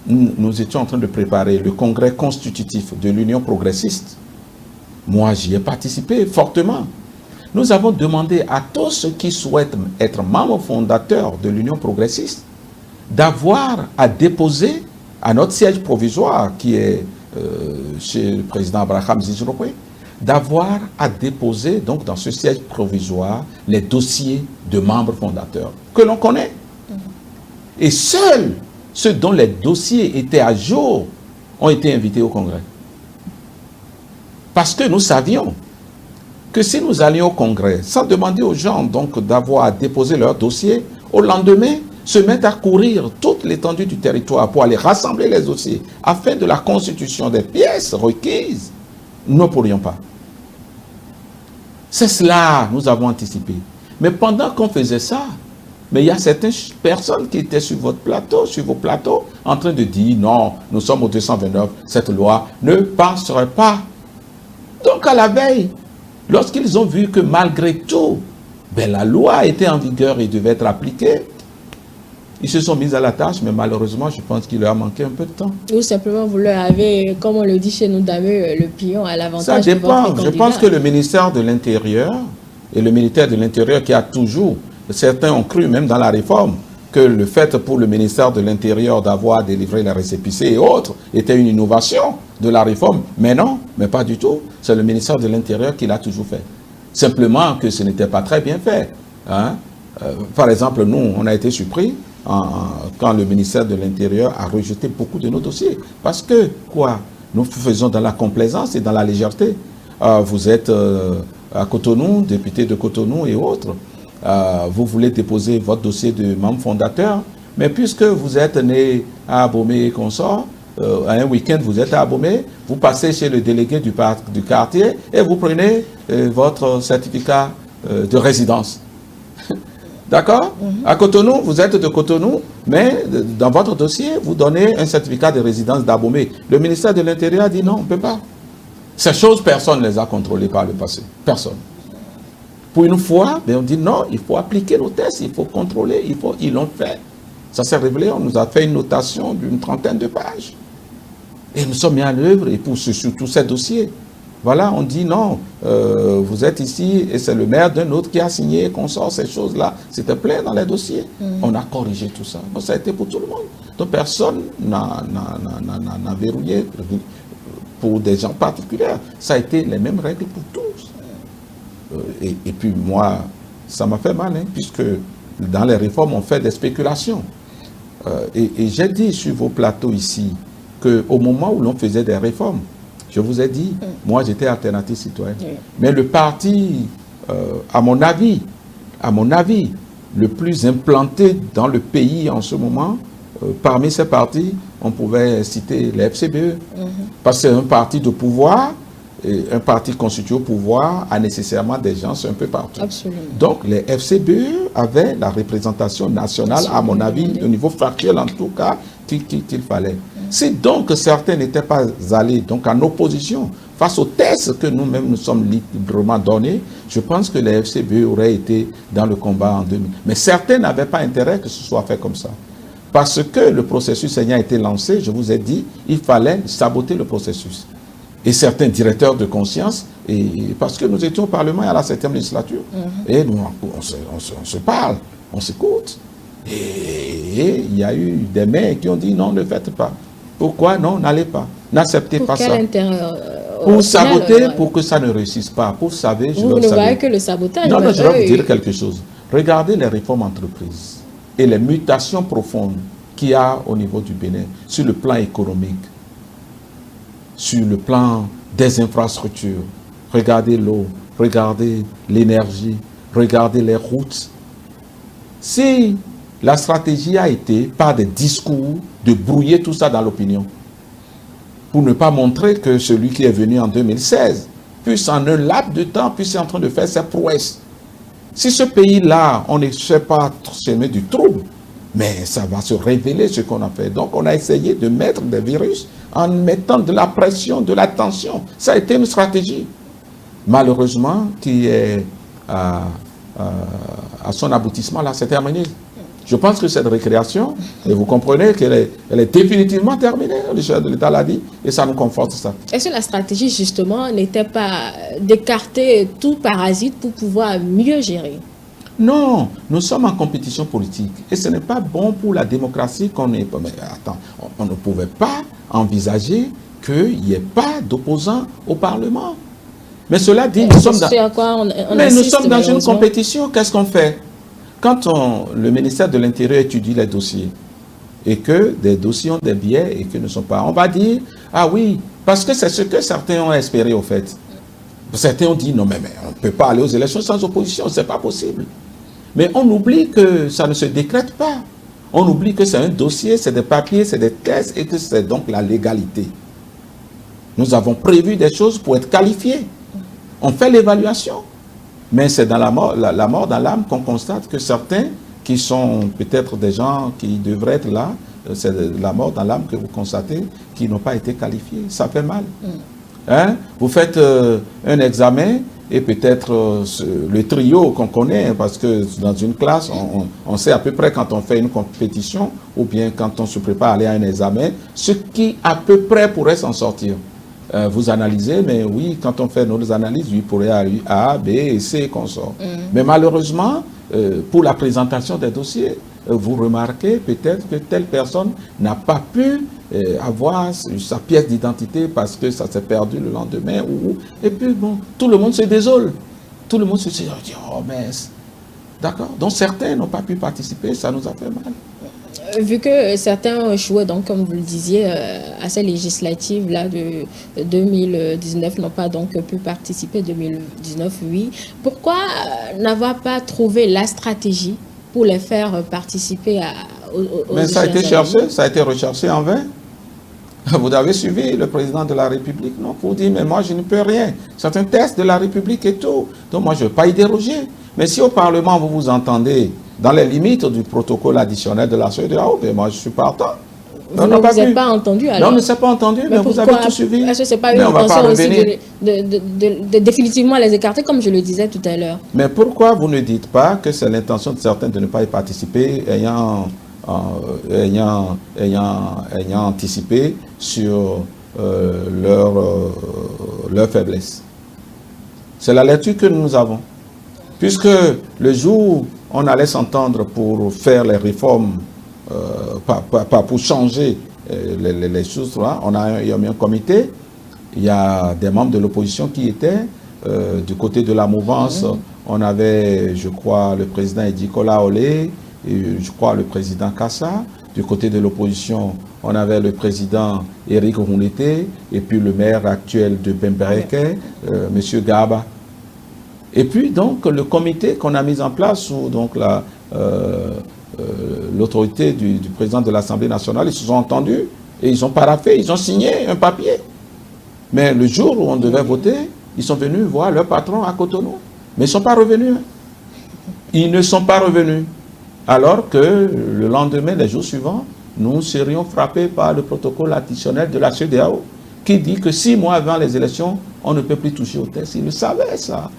nous étions en train de préparer le congrès constitutif de l'Union progressiste, moi j'y ai participé fortement. Nous avons demandé à tous ceux qui souhaitent être membres fondateurs de l'Union progressiste d'avoir à déposer à notre siège provisoire qui est chez le président Abraham Zizroué, d'avoir à déposer donc dans ce siège provisoire les dossiers de membres fondateurs que l'on connaît. Et seuls ceux dont les dossiers étaient à jour ont été invités au congrès. Parce que nous savions que si nous allions au congrès sans demander aux gens donc d'avoir à déposer leur dossier, au lendemain se mettre à courir toute l'étendue du territoire pour aller rassembler les dossiers afin de la constitution des pièces requises, nous ne pourrions pas. C'est cela, nous avons anticipé. Mais pendant qu'on faisait ça, mais il y a certaines personnes qui étaient sur votre plateau, sur vos plateaux, en train de dire non, nous sommes au 229, cette loi ne passerait pas. Donc à la veille, lorsqu'ils ont vu que malgré tout, ben, la loi était en vigueur et devait être appliquée, ils se sont mis à la tâche, mais malheureusement, je pense qu'il leur a manqué un peu de temps. Ou simplement, vous leur avez, comme on le dit chez nous, damé le pion à l'avantage. Ça dépend. Je pense que le ministère de l'Intérieur et le ministère de l'Intérieur qui a toujours, certains ont cru même dans la réforme, que le fait pour le ministère de l'Intérieur d'avoir délivré les récépissés et autres était une innovation de la réforme. Mais non, mais pas du tout. C'est le ministère de l'Intérieur qui l'a toujours fait. Simplement que ce n'était pas très bien fait. Hein? Par exemple, nous, on a été surpris quand le ministère de l'Intérieur a rejeté beaucoup de nos dossiers. Parce que, quoi, nous faisons dans la complaisance et dans la légèreté. Vous êtes à Cotonou, député de Cotonou et autres. Vous voulez déposer votre dossier de membre fondateur, mais puisque vous êtes né à Abomey et consort, un week-end vous êtes à Abomey, vous passez chez le délégué du quartier et vous prenez votre certificat de résidence. D'accord? À Cotonou, vous êtes de Cotonou, mais dans votre dossier, vous donnez un certificat de résidence d'Abomey. Le ministère de l'Intérieur a dit non, on ne peut pas. Ces choses, personne ne les a contrôlées par le passé. Personne. Pour une fois, on dit non, il faut appliquer nos tests, il faut contrôler, ils l'ont fait. Ça s'est révélé, on nous a fait une notation d'une 30aine de pages. Et nous sommes mis en œuvre, et pour sur tous ces dossiers. Voilà, on dit non, vous êtes ici et c'est le maire d'un autre qui a signé, qu'on sort ces choses-là. C'était plein dans les dossiers. On a corrigé tout ça. Donc ça a été pour tout le monde. Donc personne n'a verrouillé pour des gens particuliers. Ça a été les mêmes règles pour tous. Et puis moi, ça m'a fait mal, hein, puisque dans les réformes, on fait des spéculations. Et j'ai dit sur vos plateaux ici qu'au moment où l'on faisait des réformes, je vous ai dit, moi j'étais alternative citoyenne. Mais le parti, à mon avis, le plus implanté dans le pays en ce moment, parmi ces partis, on pouvait citer les FCBE. Parce que c'est un parti de pouvoir, et un parti constitué au pouvoir a nécessairement des gens un peu partout. Absolument. Donc les FCBE avaient la représentation nationale, à mon avis, au niveau factuel en tout cas, qu'il fallait. Si donc certains n'étaient pas allés donc en opposition face aux tests que nous-mêmes nous sommes librement donnés, je pense que les FCBE auraient été dans le combat en 2000. Mais certains n'avaient pas intérêt que ce soit fait comme ça. Parce que le processus ayant été lancé, je vous ai dit, il fallait saboter le processus. Et certains directeurs de conscience, parce que nous étions au Parlement à la 7e législature, et nous, on se parle, on s'écoute. Et il y a eu des maires qui ont dit non, ne faites pas. Pourquoi? Non, n'allez pas. N'acceptez pas ça. Pour saboter, pour que ça ne réussisse pas. Pour savoir, vous ne voyez que le sabotage. Non, je vais vous dire quelque chose. Regardez les réformes entreprises et les mutations profondes qu'il y a au niveau du Bénin sur le plan économique, sur le plan des infrastructures. Regardez l'eau, regardez l'énergie, regardez les routes. Si la stratégie a été, par des discours, de brouiller tout ça dans l'opinion, pour ne pas montrer que celui qui est venu en 2016, puisse en un laps de temps, puisse être en train de faire ses prouesses. Si ce pays-là, on ne sait pas semer du trouble, mais ça va se révéler ce qu'on a fait. Donc on a essayé de mettre des virus en mettant de la pression, de la tension. Ça a été une stratégie. Malheureusement, qui est à son aboutissement, là, c'est terminé. Je pense que cette récréation, et vous comprenez qu'elle est définitivement terminée, le chef de l'État l'a dit, et ça nous conforte ça. Est-ce que la stratégie, justement, n'était pas d'écarter tout parasite pour pouvoir mieux gérer? Non, nous sommes en compétition politique, et ce n'est pas bon pour la démocratie qu'on ait... Mais attends, on ne pouvait pas envisager qu'il n'y ait pas d'opposants au Parlement. Mais cela dit, nous sommes dans une compétition, qu'est-ce qu'on fait? Quand le ministère de l'Intérieur étudie les dossiers et que des dossiers ont des biais et que ne sont pas, on va dire, ah oui, parce que c'est ce que certains ont espéré au fait. Certains ont dit, non mais on ne peut pas aller aux élections sans opposition, c'est pas possible. Mais on oublie que ça ne se décrète pas. On oublie que c'est un dossier, c'est des papiers, c'est des tests et que c'est donc la légalité. Nous avons prévu des choses pour être qualifiés. On fait l'évaluation. Mais c'est dans la mort dans l'âme qu'on constate que certains qui sont peut-être des gens qui devraient être là, c'est la mort dans l'âme que vous constatez, qui n'ont pas été qualifiés. Ça fait mal. Hein? Vous faites un examen et peut-être le trio qu'on connaît, parce que dans une classe, on sait à peu près quand on fait une compétition ou bien quand on se prépare à aller à un examen, ce qui à peu près pourrait s'en sortir. Vous analysez, mais oui, quand on fait nos analyses, il pourrait aller A, B et C qu'on sort. Mais malheureusement, pour la présentation des dossiers, vous remarquez peut-être que telle personne n'a pas pu avoir sa pièce d'identité parce que ça s'est perdu le lendemain. Et puis, bon, tout le monde se désole. Tout le monde se dit, oh, mais... D'accord. Donc, certains n'ont pas pu participer, ça nous a fait mal. Vu que certains ont échoué, donc, comme vous le disiez, à ces législatives là, de 2019 n'ont pas donc pu participer, 2019, oui. Pourquoi n'avoir pas trouvé la stratégie pour les faire participer aux Mais ça a été cherché, ça a été recherché en vain. Vous avez suivi le président de la République, non? Pour dire, mais moi je ne peux rien. C'est un test de la République et tout. Donc moi je ne veux pas y déroger. Mais si au Parlement vous vous entendez dans les limites du protocole additionnel de la CEDEAO, ben moi je suis partant. Vous ne vous êtes pas entendu alors? Non, on ne s'est pas entendu, mais vous avez tout suivi. Est-ce que ce n'est pas une intention aussi de définitivement les écarter, comme je le disais tout à l'heure? Mais pourquoi vous ne dites pas que c'est l'intention de certains de ne pas y participer, ayant anticipé sur leur faiblesse? C'est la lecture que nous avons. Puisque le jour où on allait s'entendre pour faire les réformes, pour changer les choses, là, il y a mis un comité, il y a des membres de l'opposition qui étaient, du côté de la mouvance, on avait, je crois, le président Edikola Olé, et je crois le président Kassa. Du côté de l'opposition, on avait le président Éric Rounete, et puis le maire actuel de Bembereke, M. Gaba. Et puis donc le comité qu'on a mis en place sous donc l'autorité du président de l'Assemblée nationale, ils se sont entendus et ils ont paraphé, ils ont signé un papier. Mais le jour où on devait voter, ils sont venus voir leur patron à Cotonou. Mais ils ne sont pas revenus. Ils ne sont pas revenus. Alors que le lendemain, les jours suivants, nous serions frappés par le protocole additionnel de la CEDEAO qui dit que 6 mois avant les élections, on ne peut plus toucher au test. Ils le savaient, ça.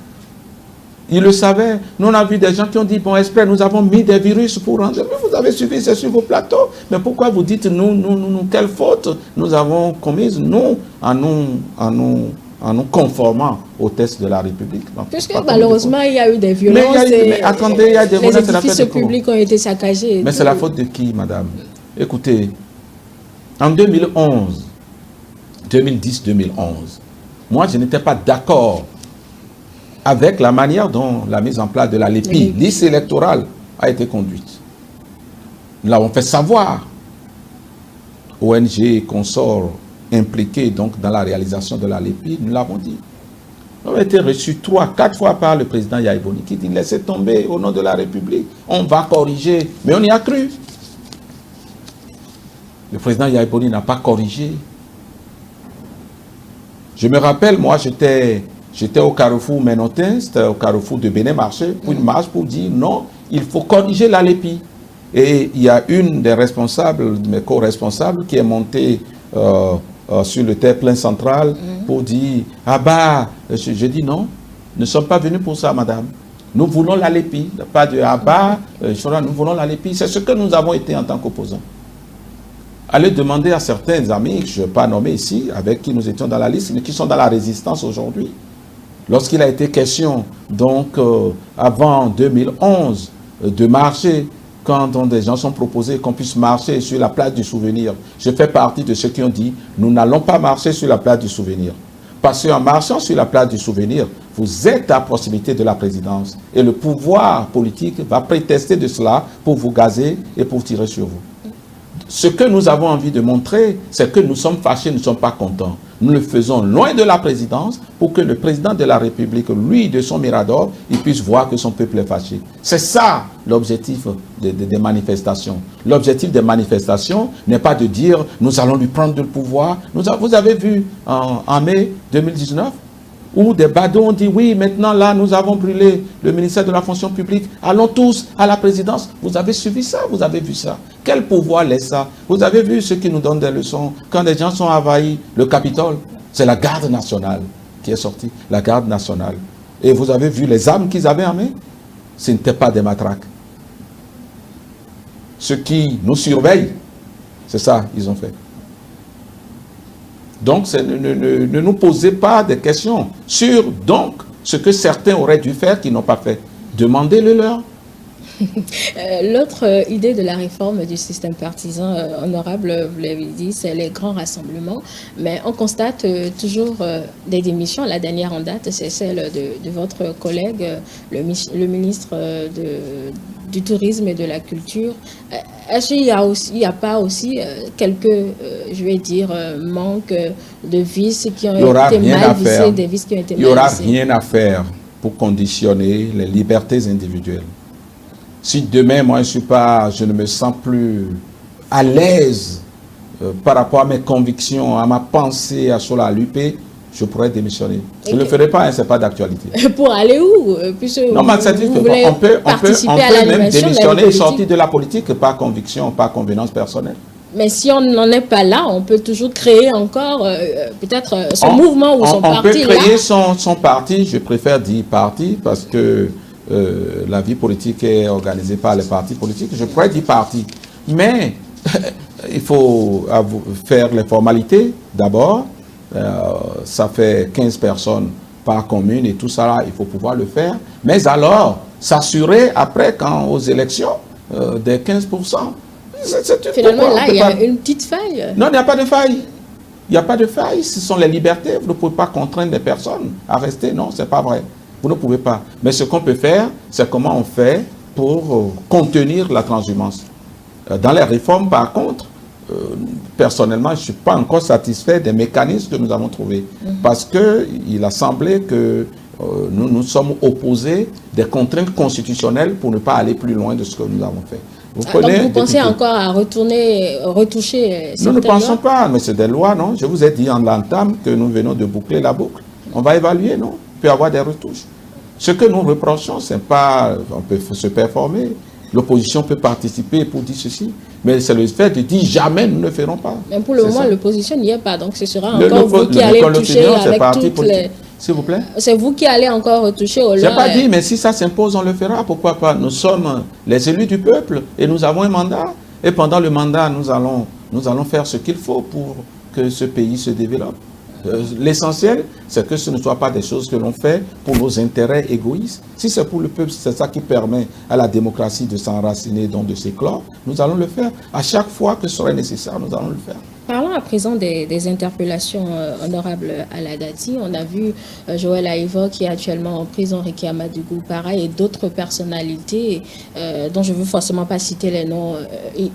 Ils le savaient. Nous, on a vu des gens qui ont dit, bon, espère, nous avons mis des virus pour rendre. Mais vous avez suivi, c'est sur vos plateaux. Mais pourquoi vous dites, nous, quelle faute nous avons commise, nous, en nous en nous conformant aux textes de la République. Donc, puisque malheureusement, il y a eu des violences mais attendez, il y a des les édifices publics ont été saccagés. Mais c'est la faute de qui, madame? Écoutez, en 2011, 2010-2011, moi, je n'étais pas d'accord avec la manière dont la mise en place de la LEPI, liste électorale, a été conduite. Nous l'avons fait savoir. ONG et consorts impliqués donc dans la réalisation de la LEPI, nous l'avons dit. Nous avons été reçus 3-4 fois par le président Yaya Boni qui dit laissez tomber au nom de la République, on va corriger. Mais on y a cru. Le président Yaya Boni n'a pas corrigé. Je me rappelle, moi j'étais au carrefour Ménotin, c'était au carrefour de Bénin Marché, pour une marche pour dire non, il faut corriger la LEPI. Et il y a une des responsables, de mes co-responsables, qui est montée sur le terre-plein central pour dire « Ah bah, je dis non, nous ne sommes pas venus pour ça, madame. Nous voulons la LEPI. » Pas de « Ah bah, nous voulons la LEPI. » C'est ce que nous avons été en tant qu'opposants. Allez demander à certains amis, que je ne vais pas nommer ici, avec qui nous étions dans la liste, mais qui sont dans la résistance aujourd'hui. Lorsqu'il a été question, donc, avant 2011, de marcher, quand des gens sont proposés qu'on puisse marcher sur la place du souvenir, je fais partie de ceux qui ont dit nous n'allons pas marcher sur la place du souvenir. Parce qu'en marchant sur la place du souvenir, vous êtes à proximité de la présidence et le pouvoir politique va prétester de cela pour vous gazer et pour tirer sur vous. Ce que nous avons envie de montrer, c'est que nous sommes fâchés, nous ne sommes pas contents. Nous le faisons loin de la présidence pour que le président de la République, lui, de son mirador, il puisse voir que son peuple est fâché. C'est ça l'objectif des manifestations. L'objectif des manifestations n'est pas de dire nous allons lui prendre le pouvoir. Vous avez vu en mai 2019 où des badauds ont dit oui, maintenant là nous avons brûlé le ministère de la fonction publique, allons tous à la présidence. Vous avez suivi ça, vous avez vu ça. Quel pouvoir laisse ça? Vous avez vu ceux qui nous donnent des leçons quand les gens sont envahis le Capitole? C'est la garde nationale qui est sortie, la garde nationale. Et vous avez vu les armes qu'ils avaient en main? Ce n'étaient pas des matraques. Ceux qui nous surveillent, c'est ça qu'ils ont fait. Donc, ne nous posez pas de questions sur donc ce que certains auraient dû faire qui n'ont pas fait. Demandez-le leur. L'autre idée de la réforme du système partisan, honorable, vous l'avez dit, c'est les grands rassemblements. Mais on constate toujours des démissions. La dernière en date, c'est celle de votre collègue, le ministre du Tourisme et de la Culture. Est-ce qu'il n'y a pas aussi quelques, je vais dire, manques de vices qui ont été mal vissés, des vices qui ont été mal vissés? Il n'y aura rien à faire pour conditionner les libertés individuelles. Si demain, moi, je ne me sens plus à l'aise par rapport à mes convictions, à ma pensée, à l'UP, je pourrais démissionner. Je ne le ferai pas, hein, ce n'est pas d'actualité. Pour aller où? Non, mais on peut même démissionner et sortir de la politique par conviction, par convenance personnelle. Mais si on n'en est pas là, on peut toujours créer encore peut-être son mouvement ou son parti. On peut créer son parti, je préfère dire parti, parce que la vie politique est organisée par les partis politiques. Je pourrais dire parti. Mais il faut faire les formalités d'abord. Ça fait 15 personnes par commune et tout ça, là, il faut pouvoir le faire. Mais alors, s'assurer après, quand aux élections, des 15%. Finalement, là, il y a une petite faille. Non, il n'y a pas de faille. Il n'y a pas de faille. Ce sont les libertés. Vous ne pouvez pas contraindre les personnes à rester. Non, ce n'est pas vrai. Vous ne pouvez pas. Mais ce qu'on peut faire, c'est comment on fait pour contenir la transhumance. Dans les réformes, par contre, personnellement, je ne suis pas encore satisfait des mécanismes que nous avons trouvés. Parce qu'il a semblé que nous sommes opposés des contraintes constitutionnelles pour ne pas aller plus loin de ce que nous avons fait. Donc vous pensez encore à retoucher Nous ne pensons pas, mais c'est des lois, non? Je vous ai dit en l'entame que nous venons de boucler la boucle. On va évaluer, non? Il peut y avoir des retouches. Ce que nous reprochons, c'est pas... On peut se performer. L'opposition peut participer pour dire ceci. Mais c'est le fait de dire jamais nous ne ferons pas. Mais pour le moment, l'opposition n'y est pas. Donc ce sera encore vous qui allez toucher avec toutes les... S'il vous plaît. C'est vous qui allez encore retoucher aux lois. Je n'ai pas dit, mais si ça s'impose, on le fera. Pourquoi pas? Nous sommes les élus du peuple et nous avons un mandat. Et pendant le mandat, nous allons faire ce qu'il faut pour que ce pays se développe. L'essentiel, c'est que ce ne soit pas des choses que l'on fait pour nos intérêts égoïstes. Si c'est pour le peuple, c'est ça qui permet à la démocratie de s'enraciner, donc de s'éclore, nous allons le faire. À chaque fois que ce serait nécessaire, nous allons le faire. Parlons à présent des interpellations, honorable Aladati. On a vu Joël Aïvo qui est actuellement en prison, Ricky Amadougou, pareil, et d'autres personnalités dont je ne veux forcément pas citer les noms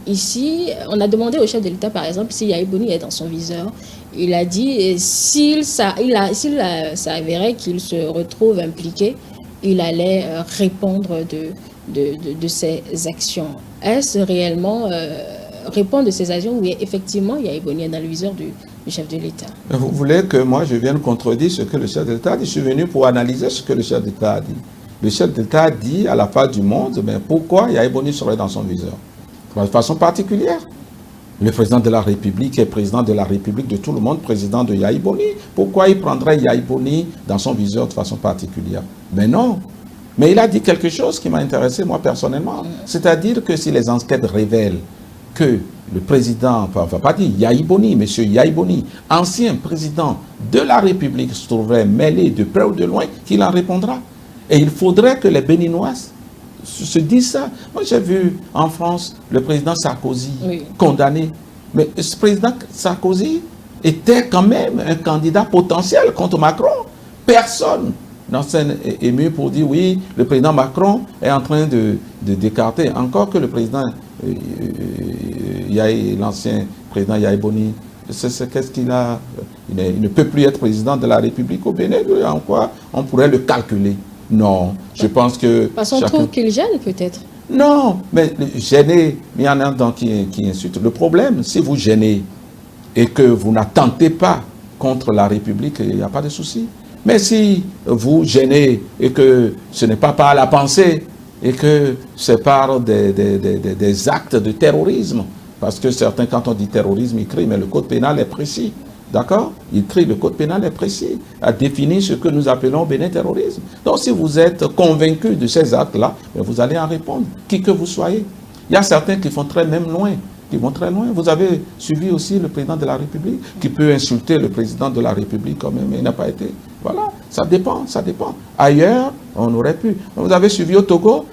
ici. On a demandé au chef de l'État, par exemple, si Yahya Boni est dans son viseur. Il a dit s'il s'avérait qu'il se retrouve impliqué, il allait répondre de ses actions. Est-ce réellement répondre de ces actions où effectivement Yahya Boni est dans le viseur du chef de l'État? Vous voulez que moi je vienne contredire ce que le chef de l'État a dit? Je suis venu pour analyser ce que le chef d'État a dit. Le chef d'État a dit à la face du monde, mais pourquoi Yahya Boni serait dans son viseur? De façon particulière. Le président de la République est président de la République de tout le monde, président de Yahya Boni. Pourquoi il prendrait Yahya Boni dans son viseur de façon particulière? Mais non. Mais il a dit quelque chose qui m'a intéressé moi personnellement. C'est-à-dire que si les enquêtes révèlent que le président, enfin pas dire Yahya Boni, monsieur Yahya Boni, ancien président de la République, se trouverait mêlé de près ou de loin, qu'il en répondra. Et il faudrait que les Béninois se disent ça. Moi j'ai vu en France le président Sarkozy condamné. Mais ce président Sarkozy était quand même un candidat potentiel contre Macron. Personne n'en s'est ému pour dire oui, le président Macron est en train d'écarter. Encore que le président, l'ancien président Yahya Boni, qu'est-ce qu'il a? Il ne peut plus être président de la République au Bénin. En quoi on pourrait le calculer? Non, je pense que... Parce qu'on trouve qu'il gêne peut-être. Non, mais gêner, il y en a un qui insulte. Le problème, si vous gênez et que vous n'attentez pas contre la République, il n'y a pas de souci. Mais si vous gênez et que ce n'est pas par la pensée et que c'est par des actes de terrorisme, parce que certains, quand on dit terrorisme, ils crient, mais le code pénal est précis. D'accord? Il crie, le code pénal est précis, à définir ce que nous appelons au Bénin terrorisme. Donc si vous êtes convaincu de ces actes-là, vous allez en répondre, qui que vous soyez. Il y a certains qui vont très même loin, qui vont très loin. Vous avez suivi aussi le président de la République, qui peut insulter le président de la République quand même, mais il n'a pas été. Voilà, ça dépend, ça dépend. Ailleurs, on aurait pu. Vous avez suivi au Togo,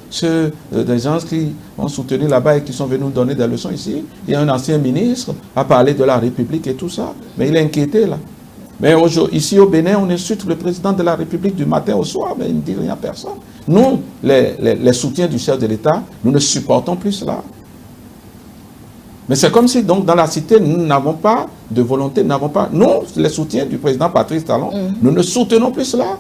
des gens qui ont soutenu là-bas et qui sont venus nous donner des leçons ici. Il y a un ancien ministre à parler de la République et tout ça, mais il est inquiété là. Mais ici au Bénin, on insulte le président de la République du matin au soir, mais il ne dit rien à personne. Nous, les soutiens du chef de l'État, nous ne supportons plus cela. Mais c'est comme si, donc, dans la cité, nous n'avons pas de volonté, nous, les soutiens du président Patrice Talon, nous ne soutenons plus cela.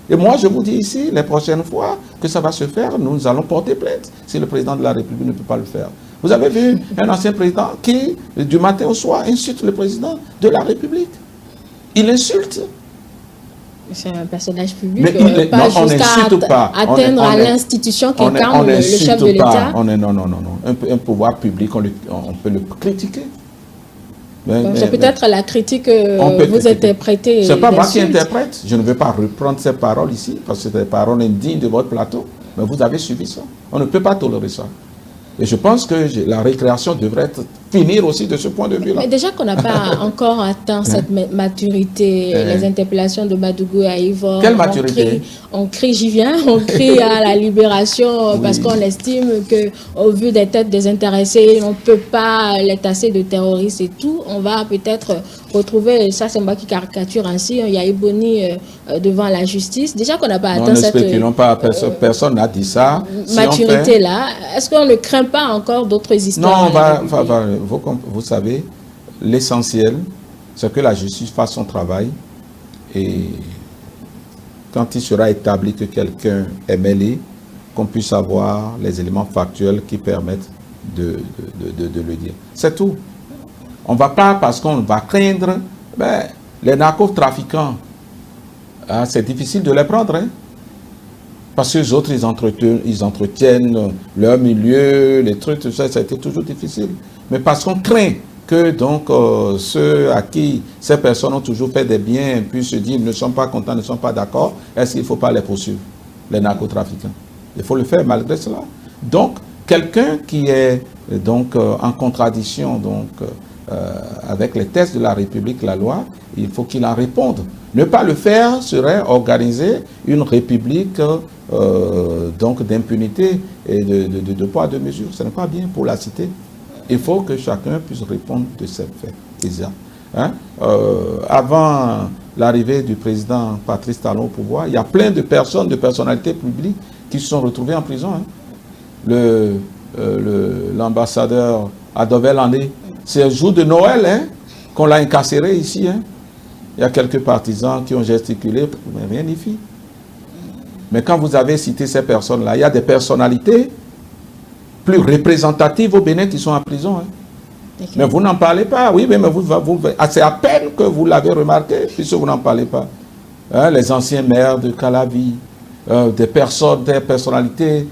Et moi, je vous dis ici, les prochaines fois que ça va se faire, nous allons porter plainte si le président de la République ne peut pas le faire. Vous avez vu un ancien président qui, du matin au soir, insulte le président de la République. Il insulte. C'est un personnage public, pas jusqu'à atteindre à l'institution qu'incarne le chef de l'État. Non. Un pouvoir public, on peut le critiquer. C'est peut-être la critique que vous interprétez. Ce n'est pas moi qui interprète. Je ne vais pas reprendre ces paroles ici, parce que c'est des paroles indignes de votre plateau. Mais vous avez suivi ça. On ne peut pas tolérer ça. Et je pense que la récréation devrait finir aussi de ce point de vue-là. Mais déjà qu'on n'a pas encore atteint cette maturité, les interpellations de Madougou et Aïvo. Quelle maturité? On crie, j'y viens, on crie à la libération parce qu'on estime qu'au vu des têtes des intéressés, on ne peut pas les tasser de terroristes et tout. On va peut-être retrouver, ça c'est moi qui caricature ainsi, Yahya Boni devant la justice. Déjà qu'on n'a pas atteint cette... Ne spéculons pas, personne n'a dit ça. Maturité-là. Est-ce qu'on ne craint pas encore d'autres histoires? Non, vous savez, l'essentiel, c'est que la justice fasse son travail et quand il sera établi que quelqu'un est mêlé, qu'on puisse avoir les éléments factuels qui permettent de le dire. C'est tout. On ne va pas, parce qu'on va craindre, les narcotrafiquants, c'est difficile de les prendre, hein? Parce que les autres, ils entretiennent leur milieu, les trucs, tout ça, ça a été toujours difficile. Mais parce qu'on craint que donc ceux à qui ces personnes ont toujours fait des biens puissent se dire, ne sont pas contents, ne sont pas d'accord, est-ce qu'il ne faut pas les poursuivre, les narcotrafiquants? Il faut le faire malgré cela. Donc, quelqu'un qui est donc en contradiction donc avec les textes de la République, la loi, il faut qu'il en réponde. Ne pas le faire serait organiser une République donc d'impunité et de poids de mesure. Ce n'est pas bien pour la cité. Il faut que chacun puisse répondre de ces faits. Déjà. Hein? Avant l'arrivée du président Patrice Talon au pouvoir, il y a plein de personnes, de personnalités publiques qui se sont retrouvées en prison. Hein? L'ambassadeur Adovel Andé, c'est un jour de Noël hein, qu'on l'a incarcéré ici. Hein? Il y a quelques partisans qui ont gesticulé, mais rien n'y fit. Mais quand vous avez cité ces personnes-là, il y a des personnalités plus représentatives au Bénin qui sont en prison. Hein? Okay. Mais vous n'en parlez pas. Oui, mais c'est à peine que vous l'avez remarqué, puisque vous n'en parlez pas. Hein, les anciens maires de Calavi, des personnalités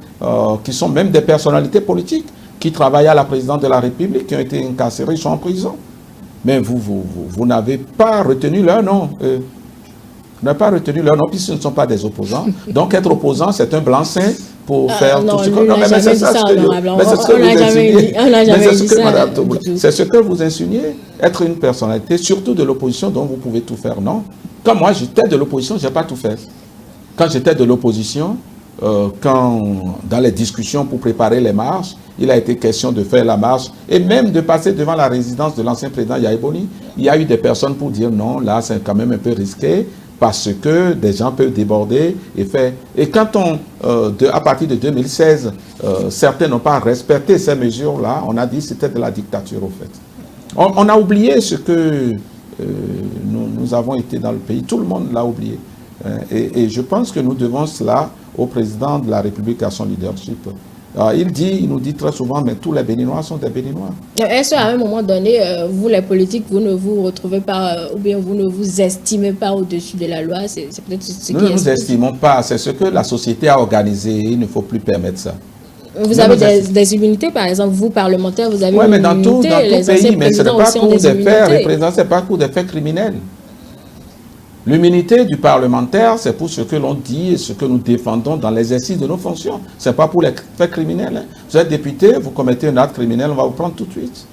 qui sont même des personnalités politiques, qui travaillent à la présidence de la République, qui ont été incarcérés, ils sont en prison. Mais vous n'avez pas retenu leur nom. Vous n'avez pas retenu leur nom, puisque ce ne sont pas des opposants. Donc être opposant, c'est un blanc-seing pour faire tout ce que... Non, mais c'est ça ce que vous insinuez. C'est ce que vous insinuez. Être une personnalité, surtout de l'opposition, dont vous pouvez tout faire. Non. Quand moi j'étais de l'opposition, je n'ai pas tout fait. Quand j'étais de l'opposition, dans les discussions pour préparer les marches, il a été question de faire la marche et même de passer devant la résidence de l'ancien président Yahi Boni. Il y a eu des personnes pour dire non, là c'est quand même un peu risqué parce que des gens peuvent déborder et faire. Et quand à partir de 2016, certains n'ont pas respecté ces mesures-là, on a dit que c'était de la dictature au fait. On a oublié ce que nous avons été dans le pays, tout le monde l'a oublié. Et je pense que nous devons cela au président de la République, à son leadership. Il nous dit très souvent, mais tous les Béninois sont des Béninois. Est-ce qu'à un moment donné, vous les politiques, vous ne vous retrouvez pas, ou bien vous ne vous estimez pas au-dessus de la loi? C'est peut-être ce qui Nous ne nous estimons pas, c'est ce que la société a organisé, il ne faut plus permettre ça. Vous avez des immunités, par exemple, vous, parlementaires, vous avez une immunité, dans tout pays, mais ce n'est pas pour des faits, c'est pas pour des faits criminels. L'immunité du parlementaire, c'est pour ce que l'on dit et ce que nous défendons dans l'exercice de nos fonctions. Ce n'est pas pour les faits criminels. Hein. Vous êtes député, vous commettez un acte criminel, on va vous prendre tout de suite.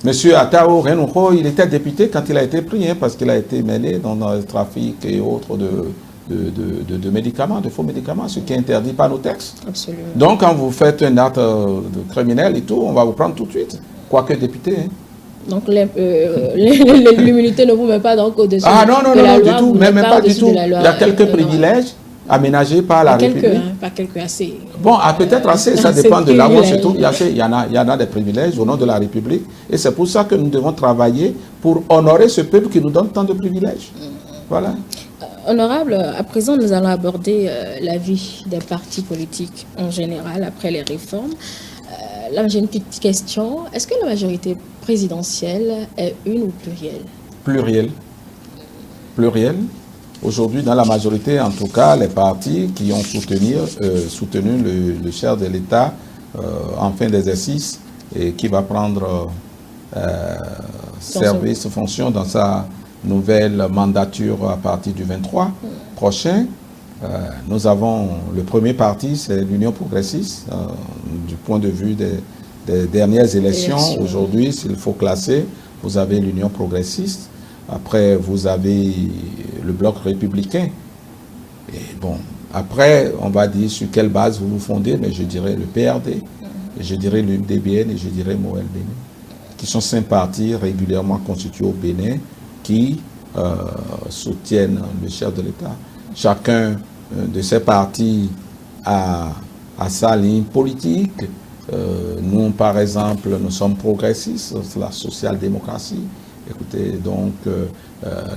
Monsieur Atao Renouho, il était député quand il a été pris, hein, parce qu'il a été mêlé dans le trafic et autres de médicaments, de faux médicaments, ce qui est interdit par nos textes. Absolument. Donc, quand vous faites un acte criminel et tout, on va vous prendre tout de suite, quoique député. Hein. Donc l'immunité ne vous met pas au-dessus de la loi. Ah non, du tout, même pas du tout. Il y a quelques privilèges aménagés par la République. Pas quelques, assez. Bon, peut-être assez, ça dépend de là où c'est tout. Il y en a des privilèges au nom de la République. Et c'est pour ça que nous devons travailler pour honorer ce peuple qui nous donne tant de privilèges. Voilà. Honorable, à présent, nous allons aborder la vie des partis politiques en général après les réformes. Là, j'ai une petite question. Est-ce que la majorité présidentielle est une ou plurielle? Plurielle. Plurielle. Aujourd'hui, dans la majorité, en tout cas, les partis qui ont soutenu le chef de l'État en fin d'exercice et qui va prendre service, fonction dans sa nouvelle mandature à partir du 23 prochain. Nous avons le premier parti, c'est l'Union progressiste, du point de vue des dernières élections. Aujourd'hui, s'il faut classer, vous avez l'Union progressiste. Après, vous avez le Bloc républicain. Et bon, après, on va dire sur quelle base vous vous fondez, mais je dirais le PRD, je dirais l'UDBN et je dirais Moël Bénin, qui sont 5 partis régulièrement constitués au Bénin qui soutiennent le chef de l'État. Chacun de ces partis a sa ligne politique. Nous, par exemple, nous sommes progressistes, la social-démocratie. Écoutez, donc,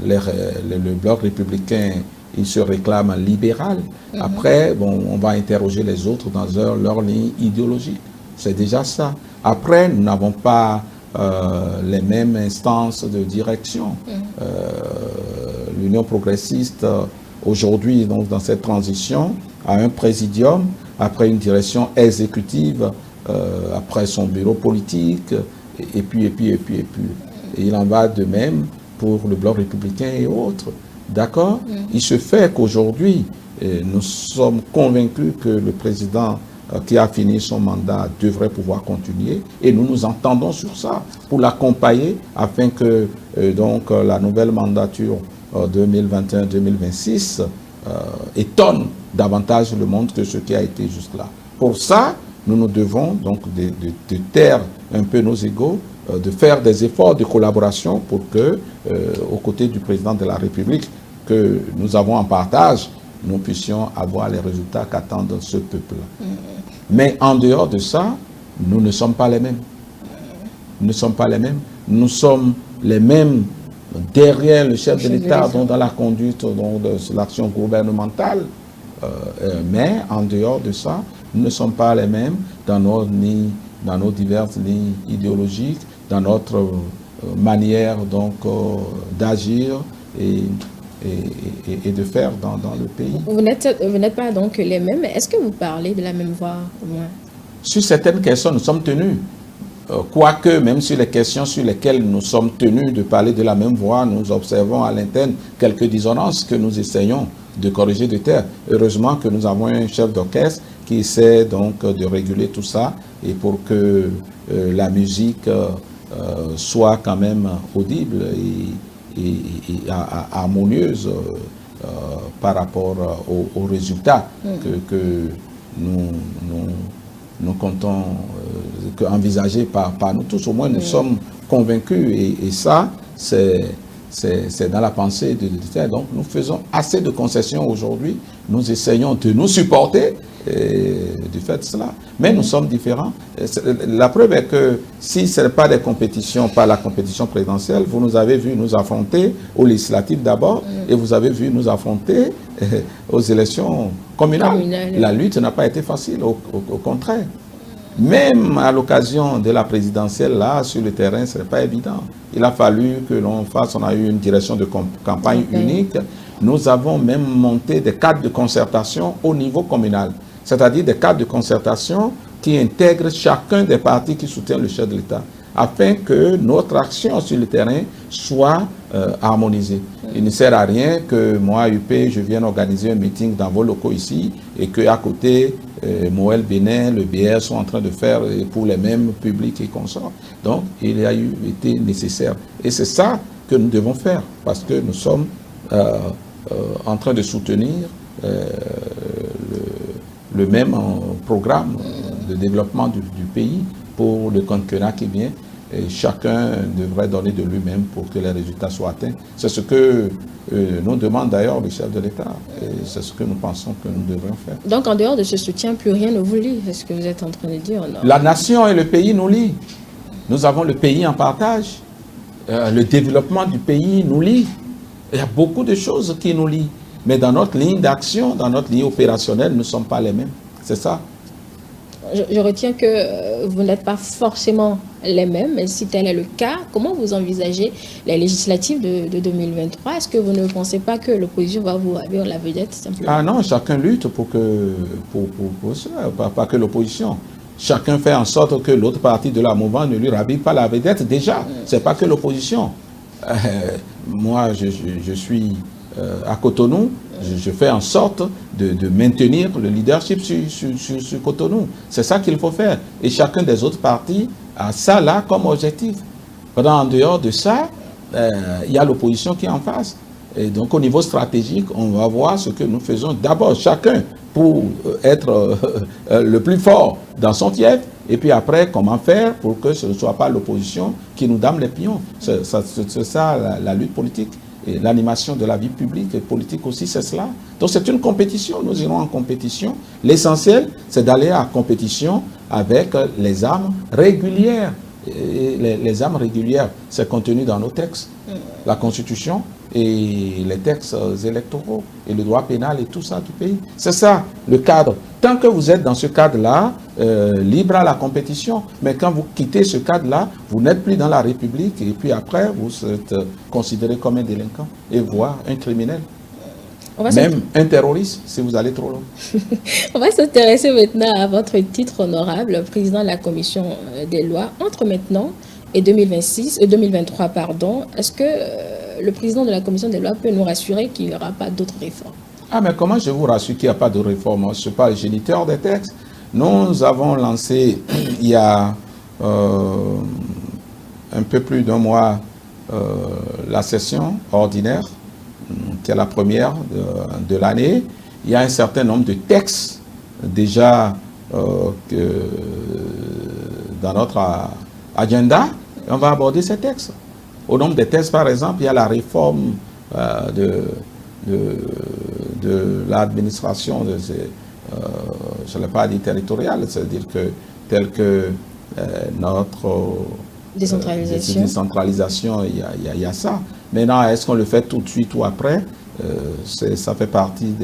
le Bloc républicain, il se réclame libéral. Après, bon, on va interroger les autres dans leur ligne idéologique. C'est déjà ça. Après, nous n'avons pas les mêmes instances de direction. L'Union progressiste, aujourd'hui, donc, dans cette transition, a un présidium, après une direction exécutive, après son bureau politique, et puis. Et il en va de même pour le Bloc républicain et autres. D'accord? Il se fait qu'aujourd'hui, nous sommes convaincus que le président qui a fini son mandat devrait pouvoir continuer et nous nous entendons sur ça pour l'accompagner afin que donc la nouvelle mandature 2021-2026 étonne davantage le monde que ce qui a été jusque-là. Pour ça, nous devons donc de taire un peu nos égos, de faire des efforts de collaboration pour que, aux côtés du président de la République que nous avons en partage, nous puissions avoir les résultats qu'attendent ce peuple-là. Mais en dehors de ça, nous ne sommes pas les mêmes. Nous ne sommes pas les mêmes. Nous sommes les mêmes derrière le chef de l'État, dans la conduite, dans l'action gouvernementale. Mais en dehors de ça, nous ne sommes pas les mêmes dans nos diverses lignes idéologiques, dans notre manière donc d'agir et de faire dans le pays. Vous n'êtes pas donc les mêmes. Est-ce que vous parlez de la même voix au moins? Sur certaines questions, nous sommes tenus. Quoique, même sur les questions sur lesquelles nous sommes tenus de parler de la même voix, nous observons à l'interne quelques dissonances que nous essayons de corriger de terre. Heureusement que nous avons un chef d'orchestre qui essaie donc de réguler tout ça et pour que la musique soit quand même audible et harmonieuse par rapport aux résultats que nous comptons envisager par nous tous. Au moins, nous sommes convaincus et ça, c'est dans la pensée de l'État. Donc, nous faisons assez de concessions aujourd'hui. Nous essayons de nous supporter du fait de cela. Mais nous sommes différents. La preuve est que si ce n'est pas des compétitions, pas la compétition présidentielle, vous nous avez vu nous affronter aux législatives d'abord et vous avez vu nous affronter aux élections communales. La lutte n'a pas été facile, au contraire. Même à l'occasion de la présidentielle, là, sur le terrain, ce n'est pas évident. Il a fallu que l'on fasse, on a eu une direction de campagne unique. Nous avons même monté des cadres de concertation au niveau communal. C'est-à-dire des cadres de concertation qui intègrent chacun des partis qui soutiennent le chef de l'État, afin que notre action sur le terrain soit harmonisée. Il ne sert à rien que moi, UP, je vienne organiser un meeting dans vos locaux ici et qu'à côté, Moël Bénin, le BR sont en train de faire pour les mêmes publics et consorts. Donc, il a été nécessaire. Et c'est ça que nous devons faire, parce que nous sommes en train de soutenir le même programme de développement du pays pour le quinquennat qui vient. Et chacun devrait donner de lui-même pour que les résultats soient atteints. C'est ce que nous demande d'ailleurs le chef de l'État. Et c'est ce que nous pensons que nous devrions faire. Donc en dehors de ce soutien, plus rien ne vous lie, est ce que vous êtes en train de dire? Non. La nation et le pays nous lient. Nous avons le pays en partage. Le développement du pays nous lie. Il y a beaucoup de choses qui nous lient. Mais dans notre ligne d'action, dans notre ligne opérationnelle, nous ne sommes pas les mêmes. C'est ça. Je retiens que vous n'êtes pas forcément les mêmes, mais si tel est le cas, comment vous envisagez les législatives de 2023? Est-ce que vous ne pensez pas que l'opposition va vous ravir la vedette simplement? Ah non, chacun lutte pour ça, pas que l'opposition. Chacun fait en sorte que l'autre partie de la mouvance ne lui ravive pas la vedette déjà. C'est pas que l'opposition. Moi, je suis à Cotonou. Je fais en sorte de maintenir le leadership sur Cotonou. C'est ça qu'il faut faire. Et chacun des autres partis a ça là comme objectif. En dehors de ça, il y a l'opposition qui est en face. Et donc au niveau stratégique, on va voir ce que nous faisons d'abord chacun pour être le plus fort dans son fief. Et puis après, comment faire pour que ce ne soit pas l'opposition qui nous dame les pions. C'est ça la lutte politique. Et l'animation de la vie publique et politique aussi, c'est cela. Donc c'est une compétition, nous irons en compétition. L'essentiel, c'est d'aller en compétition avec les armes régulières. Et les armes régulières, c'est contenu dans nos textes. La Constitution et les textes électoraux et le droit pénal et tout ça du pays. C'est ça, le cadre. Tant que vous êtes dans ce cadre-là, libre à la compétition, mais quand vous quittez ce cadre-là, vous n'êtes plus dans la République et puis après, vous êtes considéré comme un délinquant et voire un criminel. Même un terroriste, si vous allez trop loin. On va s'intéresser maintenant à votre titre honorable, président de la Commission des lois. Entre maintenant et 2023, pardon, est-ce que le président de la Commission des lois peut nous rassurer qu'il n'y aura pas d'autres réformes? Ah, mais comment je vous rassure qu'il n'y a pas de réforme? Je ne suis pas le géniteur des textes. Nous avons lancé il y a un peu plus d'un mois la session ordinaire, qui est la première de l'année. Il y a un certain nombre de textes déjà dans notre agenda. Et on va aborder ces textes. Au nombre des textes, par exemple, il y a la réforme de l'administration, je ne l'ai pas dit territoriale, c'est-à-dire que tel que notre décentralisation, il y a ça. Maintenant, est-ce qu'on le fait tout de suite ou après? Ça fait partie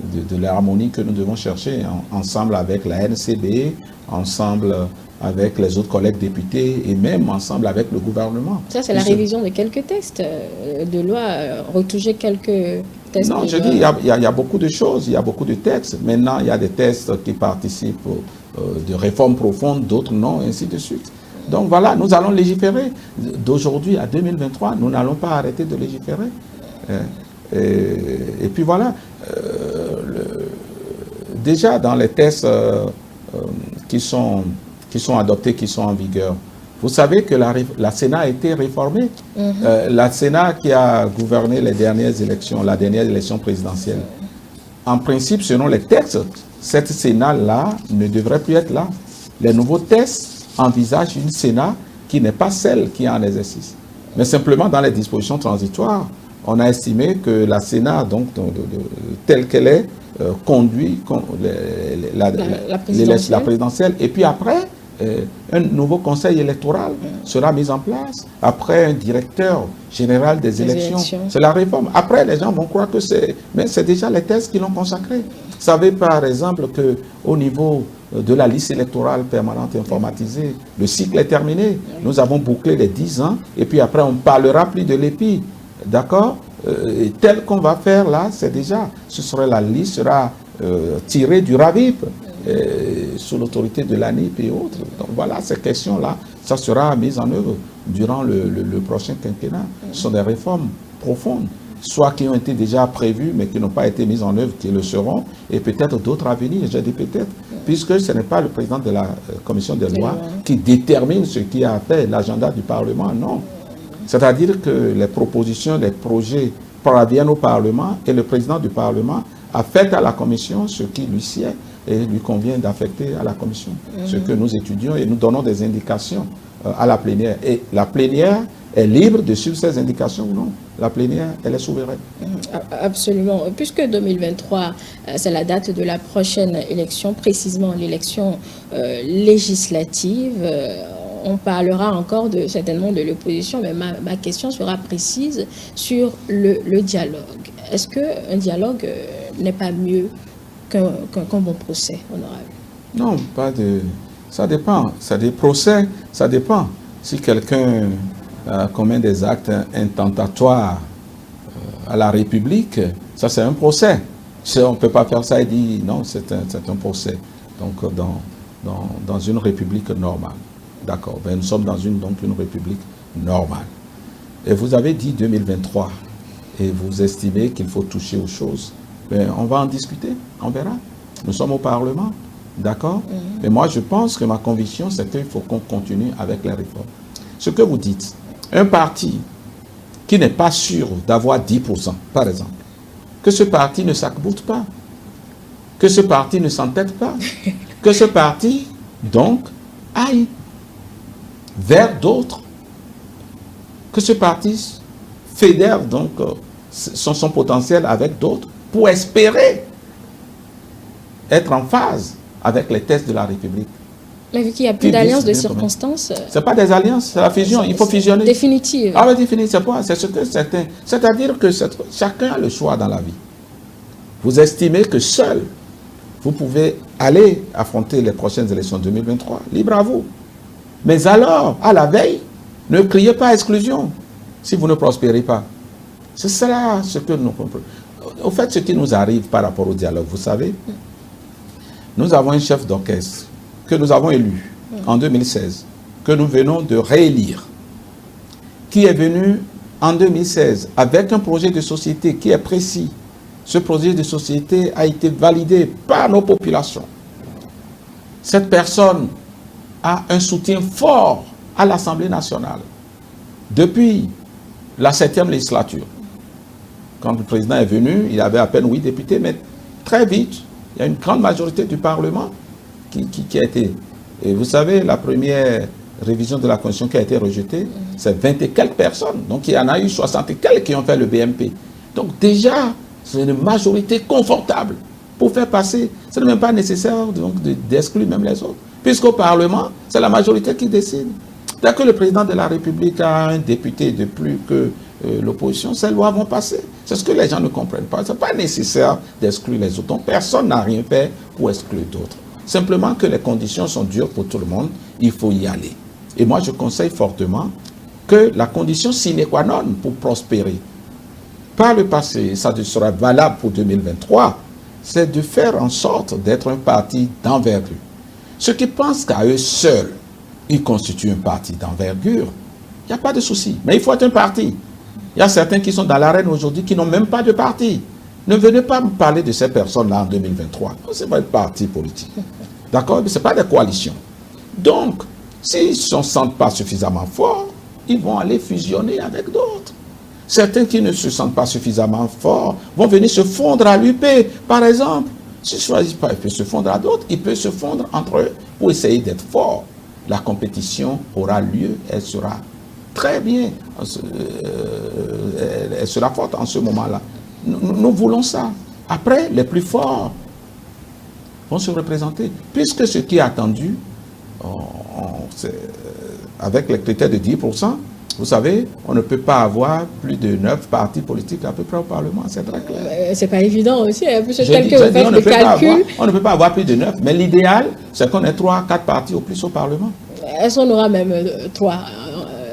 de l'harmonie que nous devons chercher ensemble avec la NCB, ensemble avec les autres collègues députés et même ensemble avec le gouvernement. Ça, c'est la révision de quelques textes de loi, retoucher quelques textes. Non, je dis, il y a beaucoup de choses, il y a beaucoup de textes. Maintenant, il y a des textes qui participent de réformes profondes, d'autres non, et ainsi de suite. Donc voilà, nous allons légiférer. D'aujourd'hui à 2023, nous n'allons pas arrêter de légiférer. Et puis voilà, déjà dans les textes qui sont adoptés, qui sont en vigueur, vous savez que la Sénat a été réformée. La Sénat qui a gouverné les dernières élections, la dernière élection présidentielle. En principe, selon les textes, cette Sénat-là ne devrait plus être là. Les nouveaux textes envisagent une Sénat qui n'est pas celle qui est en exercice. Mais simplement dans les dispositions transitoires, on a estimé que la Sénat, donc telle qu'elle est, conduit la présidentielle. Et puis après, un nouveau conseil électoral sera mis en place. Après, un directeur général des élections. C'est la réforme. Après, les gens vont croire que c'est... Mais c'est déjà les textes qui l'ont consacré. Vous savez, par exemple, qu'au niveau de la liste électorale permanente informatisée, le cycle est terminé. Nous avons bouclé les 10 ans. Et puis après, on ne parlera plus de l'EPI. D'accord? Tel qu'on va faire là, c'est déjà... la liste sera tirée du RAVIP. Sous l'autorité de l'ANIP et autres. Donc voilà, ces questions-là, ça sera mis en œuvre durant le prochain quinquennat. Ce sont des réformes profondes, soit qui ont été déjà prévues, mais qui n'ont pas été mises en œuvre, qui le seront, et peut-être d'autres à venir, j'ai dit peut-être, puisque ce n'est pas le président de la commission des lois qui détermine ce qui a fait l'agenda du Parlement, non. C'est-à-dire que les propositions, les projets parviennent au Parlement, et le président du Parlement a fait à la commission ce qui lui sied, et il lui convient d'affecter à la commission ce que nous étudions et nous donnons des indications à la plénière. Et la plénière est libre de suivre ces indications ou non. La plénière, elle est souveraine. Absolument. Puisque 2023, c'est la date de la prochaine élection, précisément l'élection législative, on parlera encore certainement de l'opposition, mais ma question sera précise sur le dialogue. Est-ce qu'un dialogue n'est pas mieux qu'un bon procès honorable? Non, pas de... Ça dépend. Ça des procès, ça dépend. Si quelqu'un commet des actes intentatoires à la République, ça c'est un procès. On ne peut pas faire ça et dire non, c'est un procès. Donc dans une République normale. D'accord. Ben, nous sommes dans une République normale. Et vous avez dit 2023 et vous estimez qu'il faut toucher aux choses. Ben, on va en discuter, on verra. Nous sommes au Parlement, d'accord? Mais moi, je pense que ma conviction, c'est qu'il faut qu'on continue avec les réformes. Ce que vous dites, un parti qui n'est pas sûr d'avoir 10%, par exemple, que ce parti ne s'arc-boute pas, que ce parti ne s'entête pas, que ce parti, donc, aille vers d'autres, que ce parti fédère, donc, son potentiel avec d'autres, pour espérer être en phase avec les textes de la République. Mais vu qu'il n'y a plus d'alliance de circonstances... Ce n'est pas des alliances, c'est la fusion, il faut fusionner. Définitive. Ah oui, définitive, c'est ce que certains... C'est-à-dire que chacun a le choix dans la vie. Vous estimez que seul, vous pouvez aller affronter les prochaines élections 2023, libre à vous. Mais alors, à la veille, ne criez pas exclusion si vous ne prospérez pas. C'est cela ce que nous comprenons. Au fait, ce qui nous arrive par rapport au dialogue, vous savez, nous avons un chef d'orchestre que nous avons élu en 2016, que nous venons de réélire, qui est venu en 2016 avec un projet de société qui est précis. Ce projet de société a été validé par nos populations. Cette personne a un soutien fort à l'Assemblée nationale. Depuis la 7e législature, quand le président est venu, il avait à peine 8 députés, mais très vite, il y a une grande majorité du Parlement qui a été... Et vous savez, la première révision de la Constitution qui a été rejetée, c'est 20 et quelques personnes. Donc il y en a eu 60 et quelques qui ont fait le BMP. Donc déjà, c'est une majorité confortable pour faire passer. Ce n'est même pas nécessaire d'exclure même les autres. Puisqu'au Parlement, c'est la majorité qui décide. Dès que le président de la République a un député de plus que l'opposition, ces lois vont passer. C'est ce que les gens ne comprennent pas. Ce n'est pas nécessaire d'exclure les autres. Donc personne n'a rien fait pour exclure d'autres. Simplement que les conditions sont dures pour tout le monde, il faut y aller. Et moi, je conseille fortement que la condition sine qua non pour prospérer, par le passé, ça sera valable pour 2023, c'est de faire en sorte d'être un parti d'envergure. Ceux qui pensent qu'à eux seuls, ils constituent un parti d'envergure, il n'y a pas de souci. Mais il faut être un parti. Il y a certains qui sont dans l'arène aujourd'hui qui n'ont même pas de parti. Ne venez pas me parler de ces personnes-là en 2023. Ce n'est pas un parti politique. D'accord? Ce n'est pas des coalitions. Donc, s'ils ne se sentent pas suffisamment forts, ils vont aller fusionner avec d'autres. Certains qui ne se sentent pas suffisamment forts vont venir se fondre à l'UP, par exemple. S'ils ne choisissent pas, ils peuvent se fondre à d'autres, ils peuvent se fondre entre eux pour essayer d'être forts. La compétition aura lieu, elle sera très bien, elle sera forte en ce moment-là. Nous voulons ça. Après, les plus forts vont se représenter. Puisque ce qui est attendu, avec les critères de 10%, vous savez, on ne peut pas avoir plus de 9 partis politiques à peu près au Parlement, c'est très clair. C'est pas évident aussi, hein, puisque on ne peut pas avoir plus de 9, mais l'idéal, c'est qu'on ait 3, 4 partis au plus au Parlement. Est-ce qu'on aura même 3?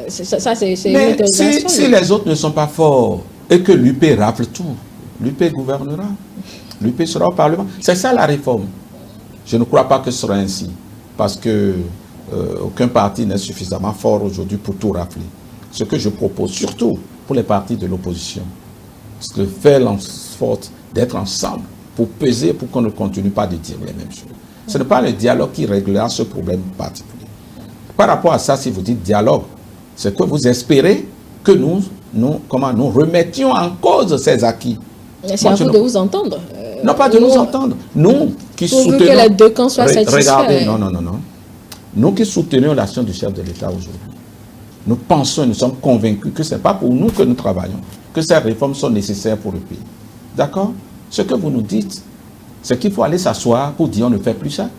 Ça, c'est mais si les autres ne sont pas forts et que l'UP rafle tout, l'UP gouvernera. L'UP sera au Parlement. C'est ça la réforme. Je ne crois pas que ce sera ainsi, parce que aucun parti n'est suffisamment fort aujourd'hui pour tout rafler. Ce que je propose, surtout pour les partis de l'opposition, c'est de faire en sorte d'être ensemble pour peser, pour qu'on ne continue pas de dire les mêmes choses. Ce n'est pas le dialogue qui réglera ce problème particulier. Par rapport à ça, si vous dites dialogue, c'est que vous espérez que nous remettions en cause ces acquis. C'est à vous de vous entendre. Non, pas de nous entendre. Nous qui soutenons... que les deux camps soient satisfaits. Regardez, non. Nous qui soutenons l'action du chef de l'État aujourd'hui, nous pensons, nous sommes convaincus que ce n'est pas pour nous que nous travaillons, que ces réformes sont nécessaires pour le pays. D'accord? Ce que vous nous dites, c'est qu'il faut aller s'asseoir pour dire on ne fait plus ça.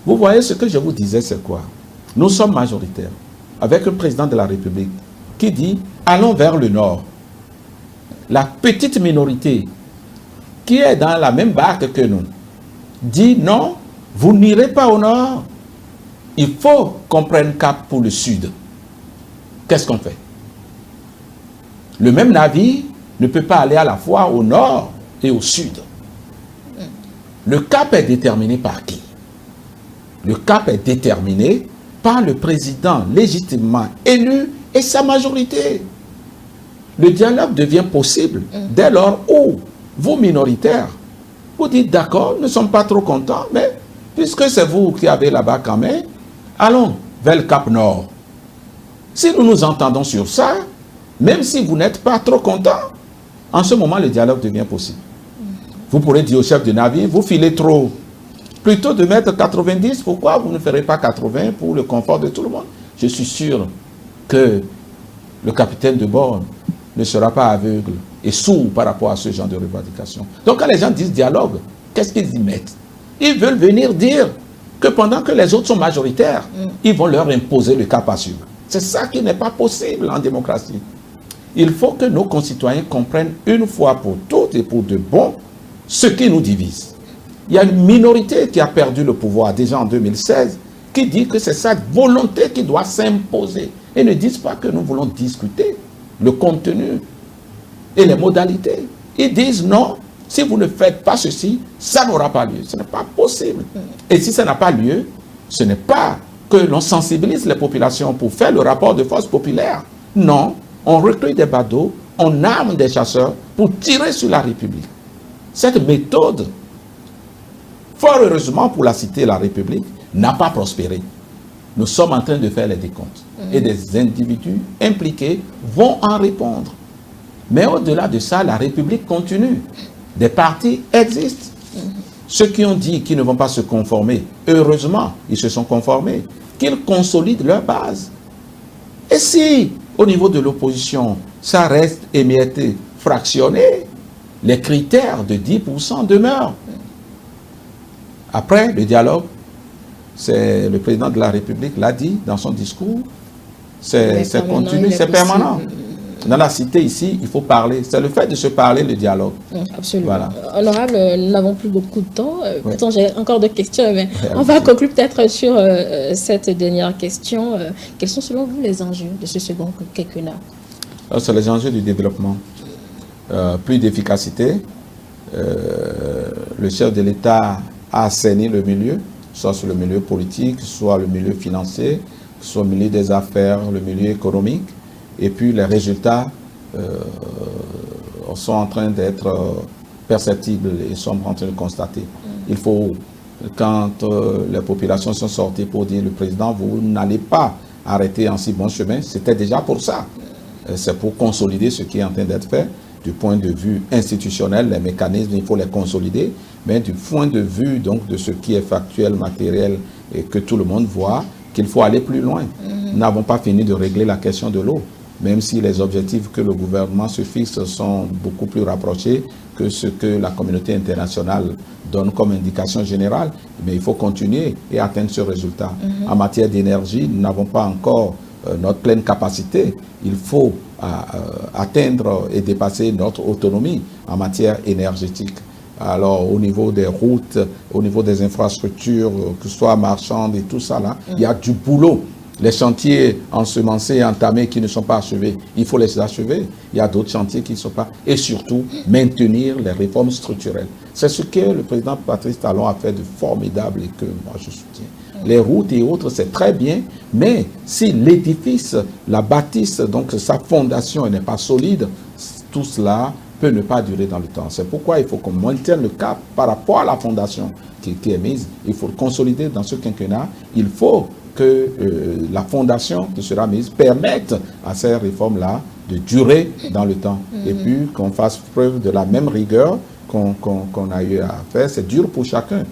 Vous voyez, ce que je vous disais, c'est quoi? Nous sommes majoritaires, avec le président de la République qui dit allons vers le nord. La petite minorité qui est dans la même barque que nous dit non, vous n'irez pas au nord. Il faut qu'on prenne cap pour le sud. Qu'est-ce qu'on fait? Le même navire ne peut pas aller à la fois au nord et au sud. Le cap est déterminé par qui? Le cap est déterminé par le président légitimement élu et sa majorité. Le dialogue devient possible dès lors où vous, minoritaires, vous dites d'accord, nous ne sommes pas trop contents, mais puisque c'est vous qui avez la barque en main, allons vers le Cap Nord. Si nous nous entendons sur ça, même si vous n'êtes pas trop contents, en ce moment, le dialogue devient possible. Vous pourrez dire au chef de navire, vous filez trop. Plutôt de mettre 90, pourquoi vous ne ferez pas 80 pour le confort de tout le monde? Je suis sûr que le capitaine de bord ne sera pas aveugle et sourd par rapport à ce genre de revendication. Donc quand les gens disent dialogue, qu'est-ce qu'ils y mettent? Ils veulent venir dire que pendant que les autres sont majoritaires, ils vont leur imposer le cap à suivre. C'est ça qui n'est pas possible en démocratie. Il faut que nos concitoyens comprennent une fois pour toutes et pour de bon ce qui nous divise. Il y a une minorité qui a perdu le pouvoir déjà en 2016 qui dit que c'est sa volonté qui doit s'imposer. Et ne disent pas que nous voulons discuter le contenu et les modalités. Ils disent non, si vous ne faites pas ceci, ça n'aura pas lieu. Ce n'est pas possible. Et si ça n'a pas lieu, ce n'est pas que l'on sensibilise les populations pour faire le rapport de force populaire. Non, on recrute des badauds, on arme des chasseurs pour tirer sur la République. Cette méthode, fort heureusement pour la cité et la République, n'a pas prospéré. Nous sommes en train de faire les décomptes. Et des individus impliqués vont en répondre. Mais au-delà de ça, la République continue. Des partis existent. Ceux qui ont dit qu'ils ne vont pas se conformer, heureusement, ils se sont conformés. Qu'ils consolident leur base. Et si, au niveau de l'opposition, ça reste émietté, fractionné, les critères de 10% demeurent. Après, le dialogue, c'est le président de la République l'a dit dans son discours, c'est continu, c'est permanent. Dans la cité ici, il faut parler. C'est le fait de se parler, le dialogue. Absolument. Voilà. Honorable, nous n'avons plus beaucoup de temps. Oui. Pourtant, j'ai encore d'autres questions, mais on va conclure peut-être sur cette dernière question. Quels sont selon vous les enjeux de ce second quinquennat? C'est les enjeux du développement. Plus d'efficacité. Le chef de l'État a assaini le milieu, soit sur le milieu politique, soit le milieu financier, soit le milieu des affaires, le milieu économique. Et puis les résultats sont en train d'être perceptibles et sont en train de constater. Il faut, quand les populations sont sorties pour dire le président, vous n'allez pas arrêter en si bon chemin, c'était déjà pour ça. C'est pour consolider ce qui est en train d'être fait. Du point de vue institutionnel, les mécanismes, il faut les consolider, mais du point de vue donc, de ce qui est factuel, matériel et que tout le monde voit, qu'il faut aller plus loin. Nous n'avons pas fini de régler la question de l'eau, même si les objectifs que le gouvernement se fixe sont beaucoup plus rapprochés que ce que la communauté internationale donne comme indication générale, mais il faut continuer et atteindre ce résultat. En matière d'énergie, nous n'avons pas encore notre pleine capacité. Il faut atteindre et dépasser notre autonomie en matière énergétique. Alors, au niveau des routes, au niveau des infrastructures, que ce soit marchandes et tout ça, là, il y a du boulot. Les chantiers ensemencés, entamés, qui ne sont pas achevés, il faut les achever. Il y a d'autres chantiers qui ne sont pas. Et surtout, maintenir les réformes structurelles. C'est ce que le président Patrice Talon a fait de formidable et que moi je soutiens. Les routes et autres, c'est très bien, mais si l'édifice, la bâtisse, donc sa fondation n'est pas solide, tout cela peut ne pas durer dans le temps. C'est pourquoi il faut qu'on maintienne le cap par rapport à la fondation qui est mise. Il faut le consolider dans ce quinquennat. Il faut que la fondation qui sera mise permette à ces réformes-là de durer dans le temps. Et puis qu'on fasse preuve de la même rigueur qu'on a eu à faire. C'est dur pour chacun.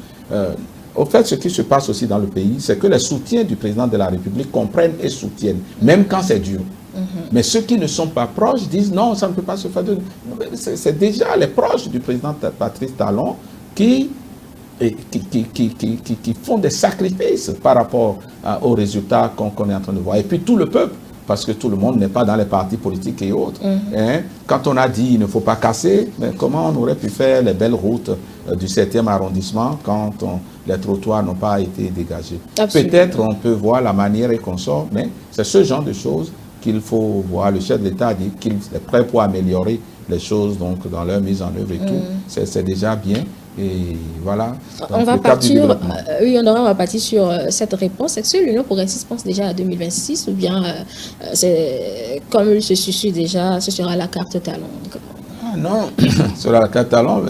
Au fait, ce qui se passe aussi dans le pays, c'est que les soutiens du président de la République comprennent et soutiennent, même quand c'est dur. Mais ceux qui ne sont pas proches disent non, ça ne peut pas se faire. C'est déjà les proches du président Patrice Talon qui font des sacrifices par rapport aux résultats qu'on est en train de voir. Et puis tout le peuple, parce que tout le monde n'est pas dans les partis politiques et autres. Quand on a dit il ne faut pas casser, mais comment on aurait pu faire les belles routes du 7e arrondissement quand les trottoirs n'ont pas été dégagés? Peut-être on peut voir la manière et qu'on sort, mais c'est ce genre de choses qu'il faut voir. Le chef de l'État a dit qu'il est prêt pour améliorer les choses donc, dans leur mise en œuvre et tout. C'est déjà bien. Et voilà. On va partir, oui, on va partir sur cette réponse. Est-ce que l'Union progressiste pense déjà à 2026 ou bien comme il se suit déjà, ce sera la carte talon? Non, sur la carte talon,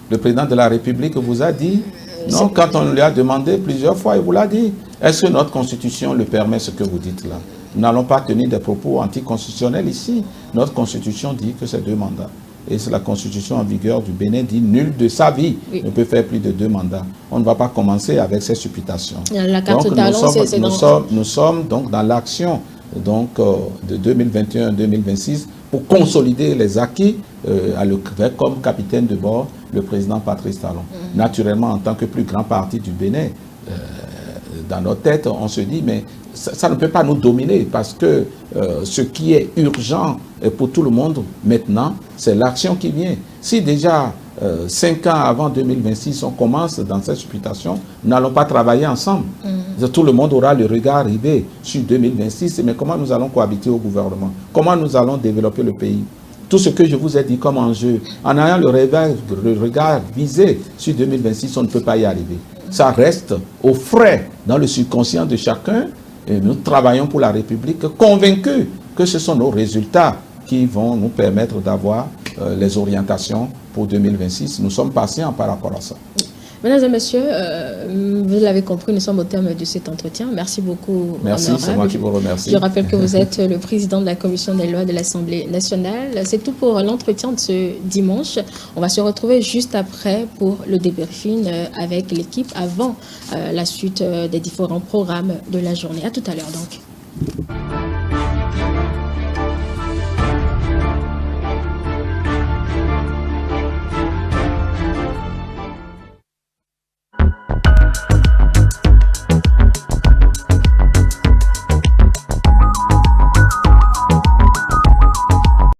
le président de la République vous a dit, non, quand on lui a demandé plusieurs fois, il vous l'a dit. Est-ce que notre constitution le permet, ce que vous dites là? Nous n'allons pas tenir des propos anticonstitutionnels ici. Notre constitution dit que c'est 2 mandats. Et c'est la constitution en vigueur du Bénin dit nul de sa vie ne peut faire plus de 2 mandats. On ne va pas commencer avec ces supputations. La carte donc, talon, nous sommes donc dans l'action de 2021-2026 pour consolider les acquis avec comme capitaine de bord le président Patrice Talon. Naturellement, en tant que plus grand parti du Bénin, dans notre tête, on se dit, mais ça ne peut pas nous dominer parce que ce qui est urgent pour tout le monde maintenant, c'est l'action qui vient. Si déjà 5 ans avant 2026, on commence dans cette supputation, nous n'allons pas travailler ensemble. Tout le monde aura le regard rivé sur 2026, mais comment nous allons cohabiter au gouvernement? Comment nous allons développer le pays? Tout ce que je vous ai dit comme enjeu, en ayant le regard visé sur 2026, on ne peut pas y arriver. Ça reste au frais dans le subconscient de chacun. Et nous travaillons pour la République, convaincus que ce sont nos résultats qui vont nous permettre d'avoir les orientations pour 2026. Nous sommes patients par rapport à ça. Mesdames et messieurs, vous l'avez compris, nous sommes au terme de cet entretien. Merci beaucoup. Merci, c'est moi qui vous remercie. Je rappelle que vous êtes le président de la commission des lois de l'Assemblée nationale. C'est tout pour l'entretien de ce dimanche. On va se retrouver juste après pour le débriefing avec l'équipe avant la suite des différents programmes de la journée. À tout à l'heure donc.